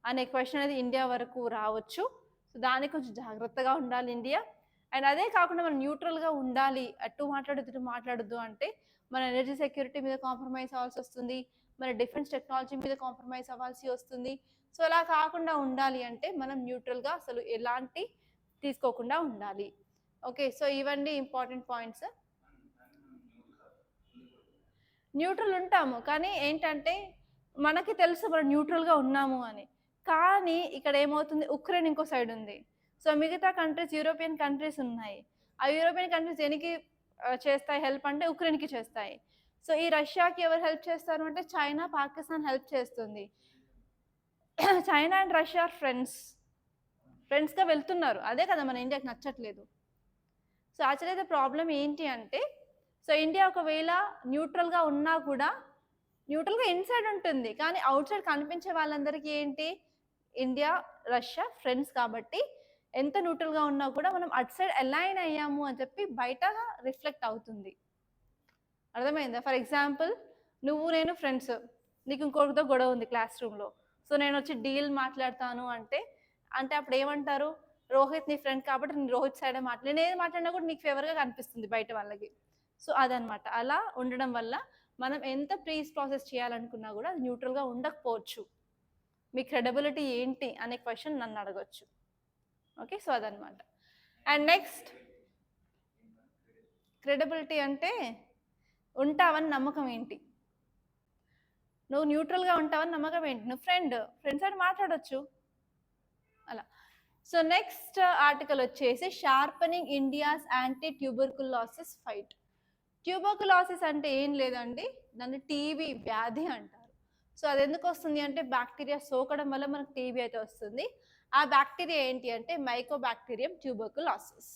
అనే క్వశ్చన్ అనేది ఇండియా వరకు రావచ్చు. సో దానికి కొంచెం జాగ్రత్తగా ఉండాలి ఇండియా. అండ్ అదే కాకుండా మనం న్యూట్రల్గా ఉండాలి, అటు మాట్లాడద్దు ఇటు మాట్లాడద్దు అంటే మన ఎనర్జీ సెక్యూరిటీ మీద కాంప్రమైజ్ అవ్వాల్సి వస్తుంది, మన డిఫెన్స్ టెక్నాలజీ మీద కాంప్రమైజ్ అవ్వాల్సి వస్తుంది. సో అలా కాకుండా ఉండాలి అంటే మనం న్యూట్రల్గా అసలు ఎలాంటి తీసుకోకుండా ఉండాలి. ఓకే, సో ఇవన్నీ ఇంపార్టెంట్ పాయింట్స్. న్యూట్రల్ ఉంటాము కానీ ఏంటంటే మనకి తెలుసు మనం న్యూట్రల్గా ఉన్నాము అని. కానీ ఇక్కడ ఏమవుతుంది, ఉక్రెయిన్ ఇంకో సైడ్ ఉంది. సో మిగతా కంట్రీస్ యూరోపియన్ కంట్రీస్ ఉన్నాయి. ఆ యూరోపియన్ కంట్రీస్ దేనికి చేస్తాయి హెల్ప్ అంటే ఉక్రెయిన్కి చేస్తాయి. సో ఈ రష్యాకి ఎవరు హెల్ప్ చేస్తారు అంటే చైనా, పాకిస్తాన్ హెల్ప్ చేస్తుంది. చైనా అండ్ రష్యా ఫ్రెండ్స్గా వెళ్తున్నారు. అదే కదా మన ఇండియాకి నచ్చట్లేదు. సో యాక్చువల్లీ ప్రాబ్లం ఏంటి అంటే సో ఇండియా ఒకవేళ న్యూట్రల్గా ఉన్నా కూడా న్యూట్రల్గా ఇన్సైడ్ ఉంటుంది కానీ అవుట్ సైడ్ కనిపించే వాళ్ళందరికీ ఏంటి ఇండియా రష్యా ఫ్రెండ్స్ కాబట్టి ఎంత న్యూట్రల్గా ఉన్నా కూడా మనం అటు సైడ్ అలైన్ అయ్యాము అని చెప్పి బయట రిఫ్లెక్ట్ అవుతుంది. అర్థమైందా? ఫర్ ఎగ్జాంపుల్ నువ్వు నేను ఫ్రెండ్స్, నీకు ఇంకొకరితో గొడవ ఉంది క్లాస్ రూమ్లో. సో నేను వచ్చి డీల్ మాట్లాడతాను అంటే అప్పుడు ఏమంటారు, రోహిత్ నీ ఫ్రెండ్ కాబట్టి నేను రోహిత్ సైడే నేను ఏది మాట్లాడినా కూడా నీకు ఫేవర్గా కనిపిస్తుంది బయట వాళ్ళకి. సో అదనమాట. అలా ఉండడం వల్ల మనం ఎంత ప్రీస్ ప్రాసెస్ చేయాలనుకున్నా కూడా అది న్యూట్రల్గా ఉండకపోవచ్చు. మీ క్రెడిబిలిటీ ఏంటి అనే క్వశ్చన్ నన్ను అడగచ్చు. ఓకే, సో అదనమాట. అండ్ నెక్స్ట్ క్రెడిబిలిటీ అంటే ఉంటావని నమ్మకం ఏంటి, నువ్వు న్యూట్రల్గా ఉంటావని నమ్మకం ఏంటి, నువ్వు ఫ్రెండ్స్ అని మాట్లాడచ్చు అలా. సో నెక్స్ట్ ఆర్టికల్ వచ్చేసి sharpening India's anti tuberculosis fight. Tuberculosis అంటే ఏం లేదండి, దాన్ని టీబీ వ్యాధి అంటారు. సో అది ఎందుకు వస్తుంది అంటే బ్యాక్టీరియా సోకడం వల్ల మనకు టీబీ అయితే వస్తుంది. ఆ బ్యాక్టీరియా ఏంటి అంటే మైకోబాక్టీరియం ట్యూబర్కులోసిస్.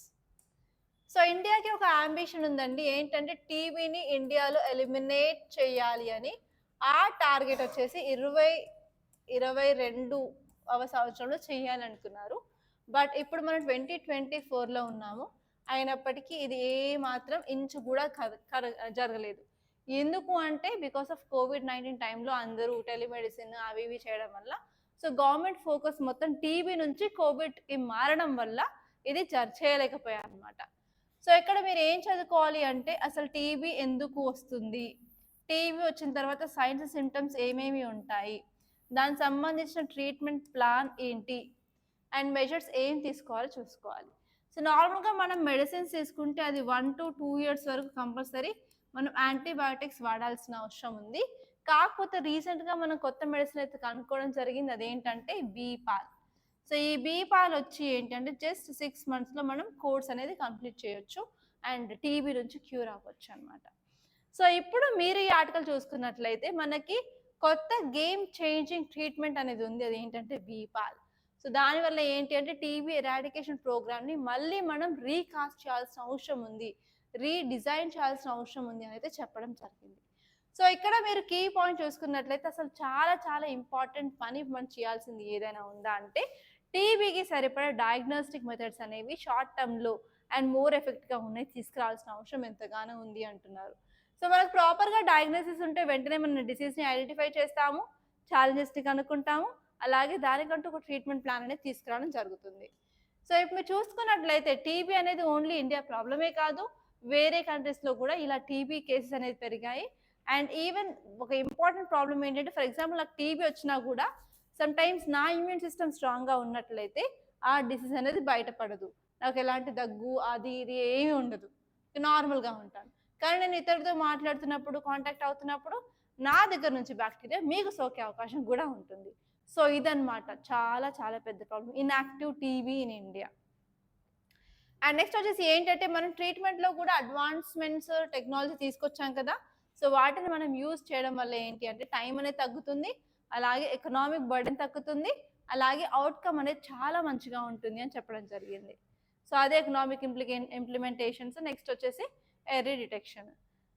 సో ఇండియాకి ఒక అంబిషన్ ఉందండి, ఏంటంటే టీబీని ఇండియాలో ఎలిమినేట్ చేయాలి అని. ఆ టార్గెట్ వచ్చేసి 2022వ సంవత్సరంలో చేయాలనుకున్నారు. బట్ ఇప్పుడు మనం 2024లో ఉన్నాము. అయినప్పటికీ ఇది ఏమాత్రం ఇంచు కూడా జరగలేదు. ఎందుకు అంటే బికాస్ ఆఫ్ COVID-19 టైంలో అందరూ టెలిమెడిసిన్ అవి ఇవి చేయడం వల్ల సో గవర్నమెంట్ ఫోకస్ మొత్తం టీబీ నుంచి కోవిడ్కి మారడం వల్ల ఇది చేయలేకపోయారు అనమాట. సో ఇక్కడ మీరు ఏం చదువుకోవాలి అంటే అసలు టీబీ ఎందుకు వస్తుంది, టీబీ వచ్చిన తర్వాత సైన్స్ సిమ్టమ్స్ ఏమేమి ఉంటాయి, దానికి సంబంధించిన ట్రీట్మెంట్ ప్లాన్ ఏంటి అండ్ మెజర్స్ ఏం తీసుకోవాలో చూసుకోవాలి. సో నార్మల్గా మనం మెడిసిన్స్ తీసుకుంటే అది 1 to 2 years వరకు కంపల్సరీ మనం యాంటీబయాటిక్స్ వాడాల్సిన అవసరం ఉంది. కాకపోతే రీసెంట్గా మనం కొత్త మెడిసిన్ అయితే కనుక్కోవడం జరిగింది, అదేంటంటే బీపాల్. సో ఈ బీపాల్ వచ్చి ఏంటంటే జస్ట్ 6 monthsలో మనం కోర్స్ అనేది కంప్లీట్ చేయొచ్చు అండ్ టీబీ నుంచి క్యూర్ అవ్వచ్చు అనమాట. సో ఇప్పుడు మీరు ఈ ఆర్టికల్ చూసుకున్నట్లయితే మనకి కొత్త గేమ్ చేంజింగ్ ట్రీట్మెంట్ అనేది ఉంది, అది ఏంటంటే బీపాల్. సో దానివల్ల ఏంటి అంటే టీబీ ఎరాడికేషన్ ప్రోగ్రామ్ని మళ్ళీ మనం రీకాస్ట్ చేయాల్సిన అవసరం ఉంది, రీడిజైన్ చేయాల్సిన అవసరం ఉంది అని అయితే చెప్పడం జరిగింది. సో ఇక్కడ మీరు కీ పాయింట్ చూసుకున్నట్లయితే అసలు చాలా చాలా ఇంపార్టెంట్ పని మనం చేయాల్సింది ఏదైనా ఉందా అంటే టీబీకి సరిపడే డయాగ్నోస్టిక్ మెథడ్స్ అనేవి షార్ట్ టర్మ్లో అండ్ మోర్ ఎఫెక్ట్గా ఉన్నాయి, తీసుకురావాల్సిన అవసరం ఎంతగానో ఉంది అంటున్నారు. సో మనకు ప్రాపర్గా డయాగ్నోసిస్ ఉంటే వెంటనే మన డిసీజ్ని ఐడెంటిఫై చేస్తాము, ఛాలెంజెస్ని కనుక్కుంటాము, అలాగే దానికంటూ ఒక ట్రీట్మెంట్ ప్లాన్ అనేది తీసుకురావడం జరుగుతుంది. సో ఇప్పుడు మీరు చూసుకున్నట్లయితే టీబీ అనేది ఓన్లీ ఇండియా ప్రాబ్లమే కాదు, వేరే కంట్రీస్లో కూడా ఇలా టీబీ కేసెస్ అనేది పెరిగాయి. అండ్ ఈవెన్ ఒక ఇంపార్టెంట్ ప్రాబ్లం ఏంటంటే, ఫర్ ఎగ్జాంపుల్ నాకు టీబీ వచ్చినా కూడా సమ్ టైమ్స్ నా ఇమ్యూన్ సిస్టమ్ స్ట్రాంగ్గా ఉన్నట్లయితే ఆ డిసీజ్ అనేది బయటపడదు, నాకు ఎలాంటి దగ్గు అది ఇది ఏమీ ఉండదు, నార్మల్గా ఉంటాను. కానీ నేను ఇతరులతో మాట్లాడుతున్నప్పుడు, కాంటాక్ట్ అవుతున్నప్పుడు నా దగ్గర నుంచి బ్యాక్టీరియా మీకు సోకే అవకాశం కూడా ఉంటుంది. సో ఇదన్నమాట చాలా చాలా పెద్ద problem, inactive TB in India. And next వచ్చేసి ఏంటంటే, మనం ట్రీట్మెంట్లో కూడా అడ్వాన్స్మెంట్స్ టెక్నాలజీ తీసుకొచ్చాం కదా. సో వాటిని మనం యూజ్ చేయడం వల్ల ఏంటి అంటే టైం అనేది తగ్గుతుంది, అలాగే ఎకనామిక్ బర్డెన్ తగ్గుతుంది, అలాగే అవుట్కమ్ అనేది చాలా మంచిగా ఉంటుంది అని చెప్పడం జరిగింది. సో అదే ఎకనామిక్ ఇంప్లిమెంటేషన్స్. నెక్స్ట్ వచ్చేసి ఎర్లీ డిటెక్షన్.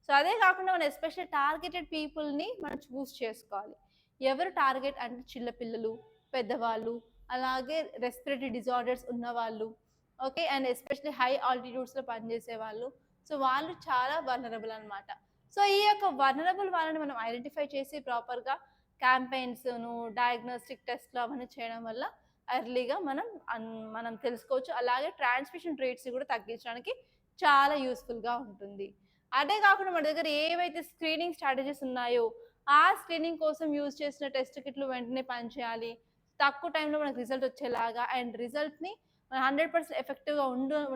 సో అదే కాకుండా మనం ఎస్పెషల్లీ టార్గెటెడ్ పీపుల్ని మనం చూస్ చేసుకోవాలి. ఎవరు టార్గెట్ అంటే చిన్నపిల్లలు, పెద్దవాళ్ళు, అలాగే రెస్పిరేటరీ డిజార్డర్స్ ఉన్నవాళ్ళు, ఓకే, అండ్ ఎస్పెషల్లీ హై ఆల్టిట్యూడ్స్లో పనిచేసే వాళ్ళు. సో వాళ్ళు చాలా వల్నరబుల్ అనమాట. సో ఈ యొక్క వల్నరబుల్ వాళ్ళని మనం ఐడెంటిఫై చేసి ప్రాపర్గా క్యాంపెయిన్స్ను, డయాగ్నోస్టిక్ టెస్ట్లు అవన్నీ చేయడం వల్ల ఎర్లీగా మనం తెలుసుకోవచ్చు. అలాగే ట్రాన్స్మిషన్ రేట్స్ కూడా తగ్గించడానికి చాలా యూస్ఫుల్గా ఉంటుంది. అదే కాకుండా మన దగ్గర ఏవైతే స్క్రీనింగ్ స్ట్రాటజీస్ ఉన్నాయో ఆ స్క్రీనింగ్ కోసం యూజ్ చేసిన టెస్ట్ కిట్లు వెంటనే పనిచేయాలి, తక్కువ టైంలో మనకు రిజల్ట్ వచ్చేలాగా, అండ్ రిజల్ట్ని 100% ఎఫెక్టివ్గా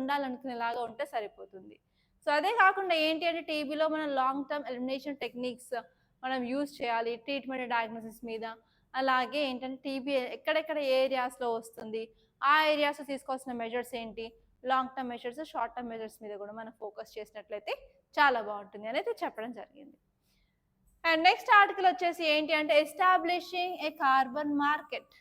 ఉండాలనుకునేలాగా ఉంటే సరిపోతుంది. సో అదే కాకుండా ఏంటి అంటే టీబీలో మనం లాంగ్ టర్మ్ ఎలిమినేషన్ టెక్నిక్స్ మనం యూజ్ చేయాలి ట్రీట్మెంట్ డయాగ్నోసిస్ మీద. అలాగే ఏంటంటే టీబీ ఎక్కడెక్కడ ఏ ఏరియాస్లో వస్తుంది, ఆ ఏరియాస్లో తీసుకోవాల్సిన మెజర్స్ ఏంటి, long term measures, short term measures మీద కూడా మనం ఫోకస్ చేసినట్లయితే చాలా బాగుంటుంది అనేది చెప్పడం జరిగింది. అండ్ నెక్స్ట్ ఆర్టికల్ వచ్చేసి ఏంటి అంటే establishing a carbon market.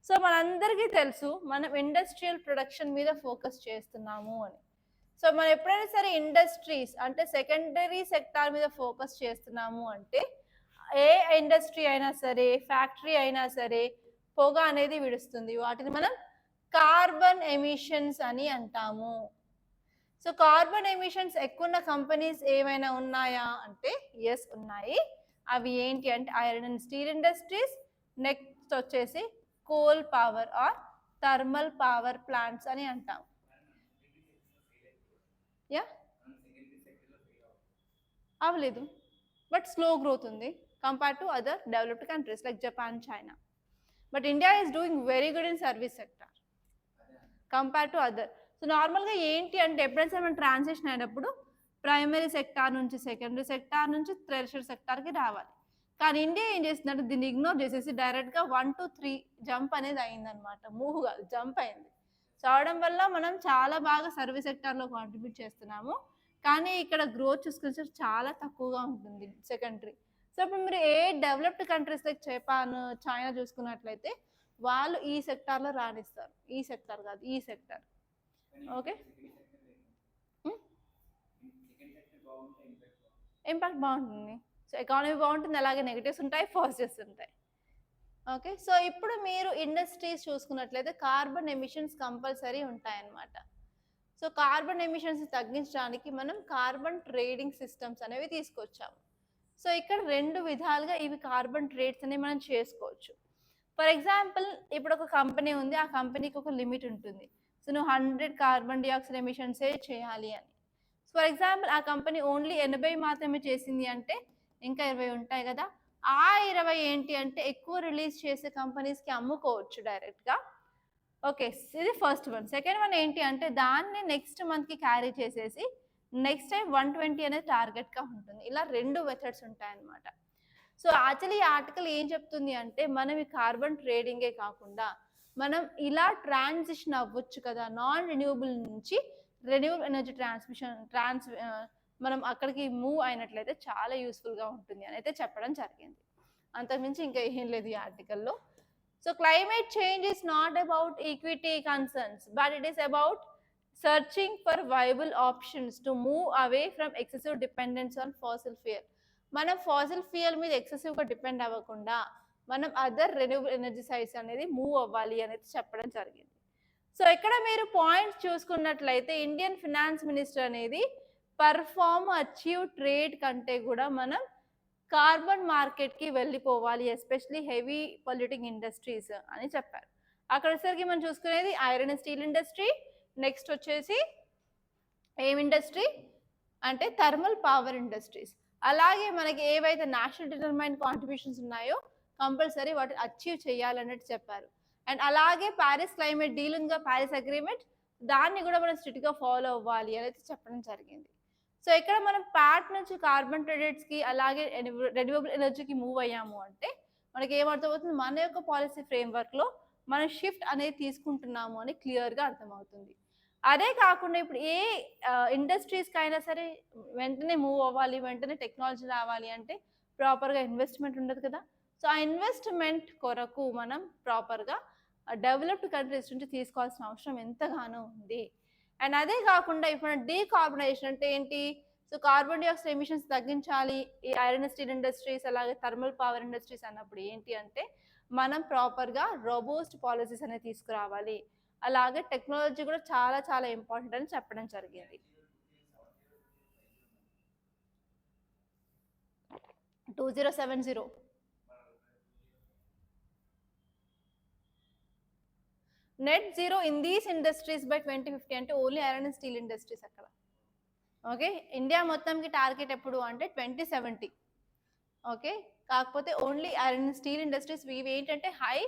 So మనందరికీ తెలుసు మనం ఇండస్ట్రియల్ ప్రొడక్షన్ మీద ఫోకస్ చేస్తున్నాము అని. సో మనం ఎప్పుడైనా సరే ఇండస్ట్రీస్ అంటే సెకండరీ సెక్టార్ మీద ఫోకస్ చేస్తున్నాము అంటే ఏ ఇండస్ట్రీ అయినా సరే, ఫ్యాక్టరీ అయినా సరే పొగ అనేది విడుస్తుంది, వాటిని మనం కార్బన్ ఎమిషన్స్ అని అంటాము. సో కార్బన్ ఎమిషన్స్ ఎక్కువ ఉన్న కంపెనీస్ ఏమైనా ఉన్నాయా అంటే ఎస్ ఉన్నాయి. అవి ఏంటి అంటే iron and steel industries, next వచ్చేసి coal power or thermal power plants అని అంటాం. యా అవ్వలేదు, బట్ స్లో గ్రోత్ ఉంది compare to other developed countries like Japan, China. But India is doing very good in service sector compare to other. So నార్మల్గా ఏంటి అంటే ఎప్పుడైనా సరే మనం ట్రాన్సిషన్ అయినప్పుడు ప్రైమరీ సెక్టార్ నుంచి సెకండరీ సెక్టార్ నుంచి టెర్షియరీ సెక్టార్కి రావాలి. కానీ ఇండియా ఏం చేస్తుందంటే దీన్ని ఇగ్నోర్ చేసేసి డైరెక్ట్గా 1 to 3 జంప్ అనేది అయిందనమాట, మూవ్ కాదు జంప్ అయింది. సో అవడం వల్ల మనం చాలా బాగా సర్వీస్ సెక్టార్లో కాంట్రిబ్యూట్ చేస్తున్నాము, కానీ ఇక్కడ గ్రోత్ చూసుకుంటే చాలా తక్కువగా ఉంటుంది సెకండరీ. సో ఇప్పుడు మీరు a developed countries like Japan, China చూసుకున్నట్లయితే వాళ్ళు ఈ సెక్టార్లో రాణిస్తారు, ఈ సెక్టార్ కాదు ఈ సెక్టార్. ఓకే, ఇంపాక్ట్ బాగుంటుంది. సో ఎకానమీ బాగుంటుంది, అలాగే నెగిటివ్స్ ఉంటాయి, పాజిటివ్స్ ఉంటాయి. ఓకే, సో ఇప్పుడు మీరు ఇండస్ట్రీస్ చూసుకున్నట్లయితే కార్బన్ ఎమిషన్స్ కంపల్సరీ ఉంటాయన్నమాట. సో కార్బన్ ఎమిషన్స్ తగ్గించడానికి మనం కార్బన్ ట్రేడింగ్ సిస్టమ్స్ అనేవి తీసుకొచ్చాము. సో ఇక్కడ 2 విధాలుగా ఇవి కార్బన్ ట్రేడ్స్ అనేవి మనం చేసుకోవచ్చు. ఫర్ ఎగ్జాంపుల్ ఇప్పుడు ఒక కంపెనీ ఉంది, ఆ కంపెనీకి ఒక లిమిట్ ఉంటుంది. సో నువ్వు 100 కార్బన్ డైఆక్సైడ్ ఎమిషన్సే చేయాలి అని. సో ఫర్ ఎగ్జాంపుల్ ఆ కంపెనీ ఓన్లీ 80 మాత్రమే చేసింది అంటే ఇంకా 20 ఉంటాయి కదా, ఆ 20 ఏంటి అంటే ఎక్కువ రిలీజ్ చేసే కంపెనీస్కి అమ్ముకోవచ్చు డైరెక్ట్గా. ఓకే, ఇది ఫస్ట్ వన్. సెకండ్ వన్ ఏంటి అంటే దాన్ని నెక్స్ట్ మంత్కి క్యారీ చేసేసి నెక్స్ట్ టైం 120 అనేది టార్గెట్గా ఉంటుంది. ఇలా 2 మెథడ్స్ ఉంటాయన్నమాట. సో యాక్చువల్లీ ఈ ఆర్టికల్ ఏం చెప్తుంది అంటే మనం ఈ కార్బన్ ట్రేడింగే కాకుండా మనం ఇలా ట్రాన్సిషన్ అవ్వచ్చు కదా, నాన్ రెన్యూవబుల్ నుంచి రెన్యూవబుల్ ఎనర్జీ మనం అక్కడికి మూవ్ అయినట్లయితే చాలా యూస్ఫుల్గా ఉంటుంది అని అయితే చెప్పడం జరిగింది. అంతకుమించి ఇంకా ఏం లేదు ఈ ఆర్టికల్లో. So climate change is not about equity concerns, but it is about searching for viable options to move away from excessive dependence on fossil fuel. మనం ఫాసిల్ ఫ్యూయల్ మీద ఎక్సెసివ్గా డిపెండ్ అవ్వకుండా మనం అదర్ రెన్యూవబుల్ ఎనర్జీ సైట్స్ అనేది move అవ్వాలి అనేది చెప్పడం జరిగింది. So ఇక్కడ మీరు పాయింట్స్ చూసుకున్నట్లయితే ఇండియన్ ఫినాన్స్ మినిస్టర్ అనేది పర్ఫార్మ్ అచీవ్ ట్రేడ్ కంటే కూడా మనం కార్బన్ మార్కెట్కి వెళ్ళిపోవాలి, ఎస్పెషలీ హెవీ పొల్యూటింగ్ ఇండస్ట్రీస్ అని చెప్పారు. అక్కడ వచ్చేసరికి మనం చూసుకునేది iron and steel industry, next వచ్చేసి ఏం ఇండస్ట్రీ అంటే థర్మల్ పవర్ ఇండస్ట్రీస్. అలాగే మనకి ఏవైతే నేషనల్ డిటర్మైన్ కాంట్రిబ్యూషన్స్ ఉన్నాయో కంపల్సరీ వాటిని అచీవ్ చేయాలన్నట్టు చెప్పారు. అండ్ అలాగే ప్యారిస్ క్లైమేట్ డీల్ ఉందిగా, ప్యారిస్ అగ్రిమెంట్, దాన్ని కూడా మనం స్ట్రిక్ట్గా ఫాలో అవ్వాలి అనేది చెప్పడం జరిగింది. సో ఇక్కడ మనం ప్యాట్ నుంచి కార్బన్ క్రెడిట్స్కి అలాగే రెన్యూవబుల్ ఎనర్జీకి మూవ్ అయ్యాము అంటే మనకి ఏమర్థమవుతుంది, మన యొక్క పాలసీ ఫ్రేమ్వర్క్లో మనం షిఫ్ట్ అనేది తీసుకుంటున్నాము అని క్లియర్గా అర్థమవుతుంది. అదే కాకుండా ఇప్పుడు ఏ ఇండస్ట్రీస్కి అయినా సరే వెంటనే మూవ్ అవ్వాలి, వెంటనే టెక్నాలజీ రావాలి అంటే ప్రాపర్గా ఇన్వెస్ట్మెంట్ ఉండదు కదా. సో ఆ ఇన్వెస్ట్మెంట్ కొరకు మనం ప్రాపర్గా డెవలప్డ్ కంట్రీస్ నుంచి తీసుకోవాల్సిన అవసరం ఎంతగానో ఉంది. అండ్ అదే కాకుండా ఇప్పుడు డీకార్బనైజేషన్ అంటే ఏంటి, సో కార్బన్ డైఆక్సైడ్ ఎమిషన్స్ తగ్గించాలి ఈ ఐరన్ స్టీల్ ఇండస్ట్రీస్ అలాగే థర్మల్ పవర్ ఇండస్ట్రీస్ అన్నప్పుడు ఏంటి అంటే మనం ప్రాపర్గా రోబోస్ట్ పాలసీస్ అనేది తీసుకురావాలి. అలాగే టెక్నాలజీ కూడా చాలా చాలా ఇంపార్టెంట్ అని చెప్పడం జరిగింది. 2070 net zero in these industries by 2050 అంటే only iron and steel industries అక్కడ. ఓకే, ఇండియా మొత్తంకి టార్గెట్ ఎప్పుడు అంటే 2070. ఓకే, కాకపోతే only iron and steel industries ఇవి ఏంటంటే హై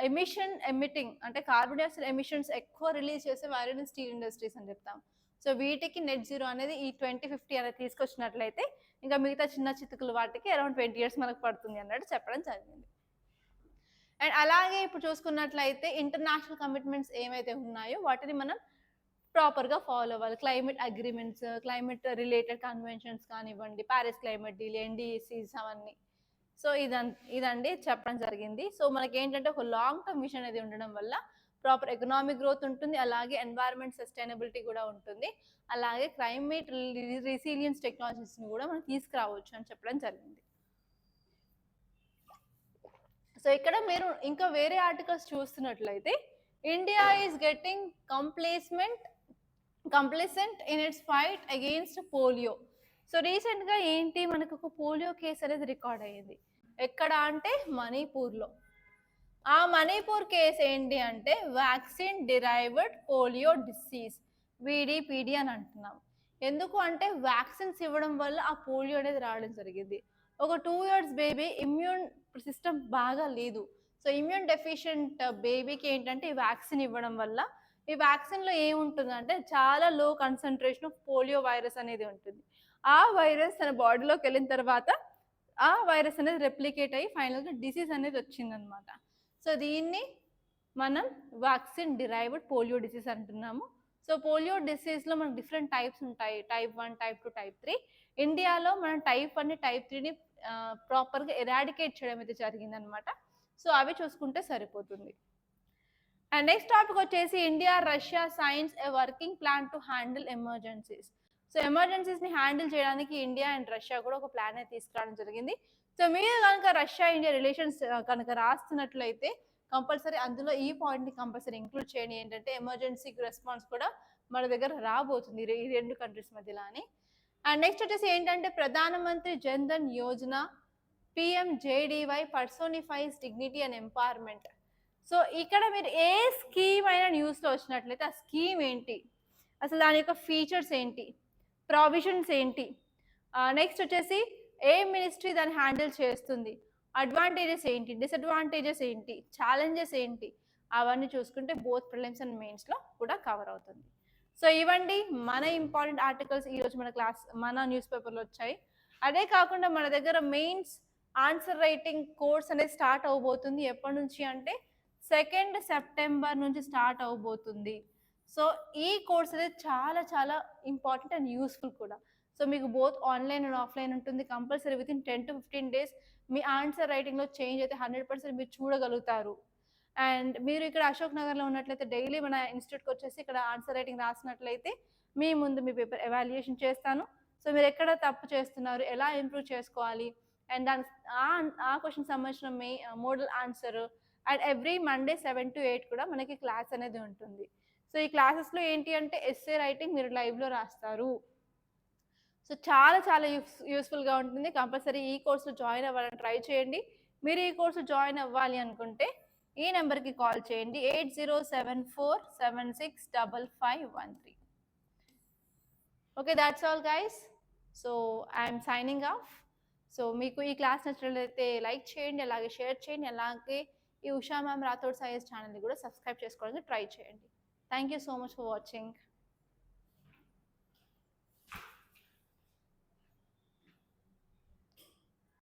ఎమిటింగ్ అంటే కార్బన్ డైఆక్సైడ్ ఎమిషన్స్ ఎక్కువ రిలీజ్ చేసే ఐరన్ అండ్ స్టీల్ ఇండస్ట్రీస్ అని చెప్తాం. సో వీటికి నెట్ జీరో అనేది ఈ 2050 అనేది తీసుకొచ్చినట్లయితే ఇంకా మిగతా చిన్న చితుకులు వాటికి అరౌండ్ 20 years మనకు పడుతుంది అన్నట్టు చెప్పడం జరిగింది. అండ్ అలాగే ఇప్పుడు చూసుకున్నట్లయితే ఇంటర్నేషనల్ కమిట్మెంట్స్ ఏమైతే ఉన్నాయో వాటిని మనం ప్రాపర్గా ఫాలో అవ్వాలి. Climate agreements, climate related conventions కానివ్వండి, ప్యారిస్ క్లైమేట్ డీల్, ఎన్డీసీస్ అవన్నీ. సో ఇదండి చెప్పడం జరిగింది. సో మనకి ఏంటంటే ఒక లాంగ్ టర్మ్ విజన్ అనేది ఉండడం వల్ల ప్రాపర్ ఎకనామిక్ గ్రోత్ ఉంటుంది, అలాగే ఎన్వైరన్మెంట్ సస్టైనబిలిటీ కూడా ఉంటుంది, అలాగే క్లైమేట్ రెసిలియన్స్ టెక్నాలజీస్ని కూడా మనం తీసుకురావచ్చు అని చెప్పడం జరిగింది. సో ఇక్కడ మీరు ఇంకా వేరే ఆర్టికల్స్ చూస్తున్నట్లయితే India is getting complacent in its fight against polio. So రీసెంట్గా ఏంటి మనకు ఒక పోలియో కేసు అనేది రికార్డ్ అయ్యింది. ఎక్కడ అంటే మణిపూర్లో. ఆ మణిపూర్ కేసు ఏంటి అంటే vaccine derived polio disease, VDPD అని అంటున్నాం. ఎందుకు అంటే వ్యాక్సిన్స్ ఇవ్వడం వల్ల ఆ పోలియో అనేది రావడం జరిగింది. ఒక 2 years బేబీ ఇమ్యూన్ సిస్టమ్ బాగా లేదు. సో ఇమ్యూన్ డెఫిషియెంట్ బేబీకి ఏంటంటే ఈ వ్యాక్సిన్ ఇవ్వడం వల్ల ఈ వ్యాక్సిన్లో ఏముంటుందంటే చాలా లో కాన్సన్ట్రేషన్ ఆఫ్ పోలియో వైరస్ అనేది ఉంటుంది. ఆ వైరస్ తన బాడీలోకి వెళ్ళిన తర్వాత ఆ వైరస్ అనేది రెప్లికేట్ అయ్యి ఫైనల్గా డిసీజ్ అనేది వచ్చిందనమాట. సో దీన్ని మనం వ్యాక్సిన్ డిరైవ్డ్ పోలియో డిసీజ్ అంటున్నాము. సో పోలియో డిసీజ్లో మనకు డిఫరెంట్ టైప్స్ ఉంటాయి, Type 1, Type 2, Type 3. ఇండియాలో మనం Type 1, Type 3ని ప్రాపర్గా ఎరాడికేట్ చేయడం అయితే జరిగిందనమాట. సో అవి చూసుకుంటే సరిపోతుంది. అండ్ నెక్స్ట్ టాపిక్ వచ్చేసి India Russia signs a working plan to handle emergencies. So ఎమర్జెన్సీస్ని హ్యాండిల్ చేయడానికి ఇండియా అండ్ రష్యా కూడా ఒక ప్లాన్ అయితే తీసుకురావడం జరిగింది. సో మీరు కనుక రష్యా ఇండియా రిలేషన్స్ కనుక రాస్తున్నట్లయితే కంపల్సరీ అందులో ఈ పాయింట్ని కంపల్సరీ ఇంక్లూడ్ చేయండి, ఏంటంటే ఎమర్జెన్సీకి రెస్పాన్స్ కూడా మన దగ్గర రాబోతుంది ఈ రెండు కంట్రీస్ మధ్యలో అని. అండ్ నెక్స్ట్ వచ్చేసి ఏంటంటే Pradhan Mantri Jan Dhan Yojana PMJDY personifies dignity and empowerment. So ఇక్కడ మీరు ఏ స్కీమ్ అయినా న్యూస్లో వచ్చినట్లయితే ఆ స్కీమ్ ఏంటి, అసలు దాని యొక్క ఫీచర్స్ ఏంటి, ప్రావిజన్స్ ఏంటి, నెక్స్ట్ వచ్చేసి ఏ మినిస్ట్రీ దాన్ని హ్యాండిల్ చేస్తుంది, అడ్వాంటేజెస్ ఏంటి, డిసడ్వాంటేజెస్ ఏంటి, ఛాలెంజెస్ ఏంటి, అవన్నీ చూసుకుంటే బోత్ ప్రిలిమ్స్ అండ్ మెయిన్స్లో కూడా కవర్ అవుతుంది. సో ఇవండి మన ఇంపార్టెంట్ ఆర్టికల్స్ ఈరోజు మన న్యూస్ పేపర్లో వచ్చాయి. అదే కాకుండా మన దగ్గర మెయిన్స్ ఆన్సర్ రైటింగ్ కోర్స్ అనేది స్టార్ట్ అవబోతుంది. ఎప్పటి నుంచి అంటే 2nd September నుంచి స్టార్ట్ అవబోతుంది. సో ఈ కోర్స్ అనేది చాలా చాలా ఇంపార్టెంట్ అండ్ యూస్ఫుల్ కూడా. సో మీకు బోత్ ఆన్లైన్ అండ్ ఆఫ్లైన్ ఉంటుంది. కంపల్సరీ వితిన్ 10 to 15 days మీ ఆన్సర్ రైటింగ్లో చేంజ్ అయితే 100% మీరు చూడగలుగుతారు. అండ్ మీరు ఇక్కడ అశోక్ నగర్లో ఉన్నట్లయితే డైలీ మన ఇన్స్టిట్యూట్కి వచ్చేసి ఇక్కడ ఆన్సర్ రైటింగ్ రాసినట్లయితే మీ ముందు మీ పేపర్ ఎవాల్యుయేషన్ చేస్తాను. సో మీరు ఎక్కడ తప్పు చేస్తున్నారు, ఎలా ఇంప్రూవ్ చేసుకోవాలి, అండ్ దాని ఆ క్వశ్చన్ సంబంధించిన model answer, and every Monday 7 to 8 కూడా మనకి క్లాస్ అనేది ఉంటుంది. సో ఈ క్లాసెస్లో ఏంటి అంటే ఎస్సే రైటింగ్ మీరు లైవ్లో రాస్తారు. సో చాలా చాలా యూస్ఫుల్గా ఉంటుంది. కంపల్సరీ ఈ కోర్సులో జాయిన్ అవ్వాలని ట్రై చేయండి. మీరు ఈ కోర్సు జాయిన్ అవ్వాలి అనుకుంటే ఈ నెంబర్కి కాల్ చేయండి 8074765513. Okay, that's all guys. So I'm signing off. So మీకు ఈ క్లాస్ నచ్చినట్లయితే లైక్ చేయండి, అలాగే షేర్ చేయండి, అలాగే ఈ ఉషా మ్యామ్ రాథోడ్ సైన్స్ ఛానల్ని కూడా సబ్స్క్రైబ్ చేసుకోవడానికి ట్రై చేయండి. Thank you so much for watching.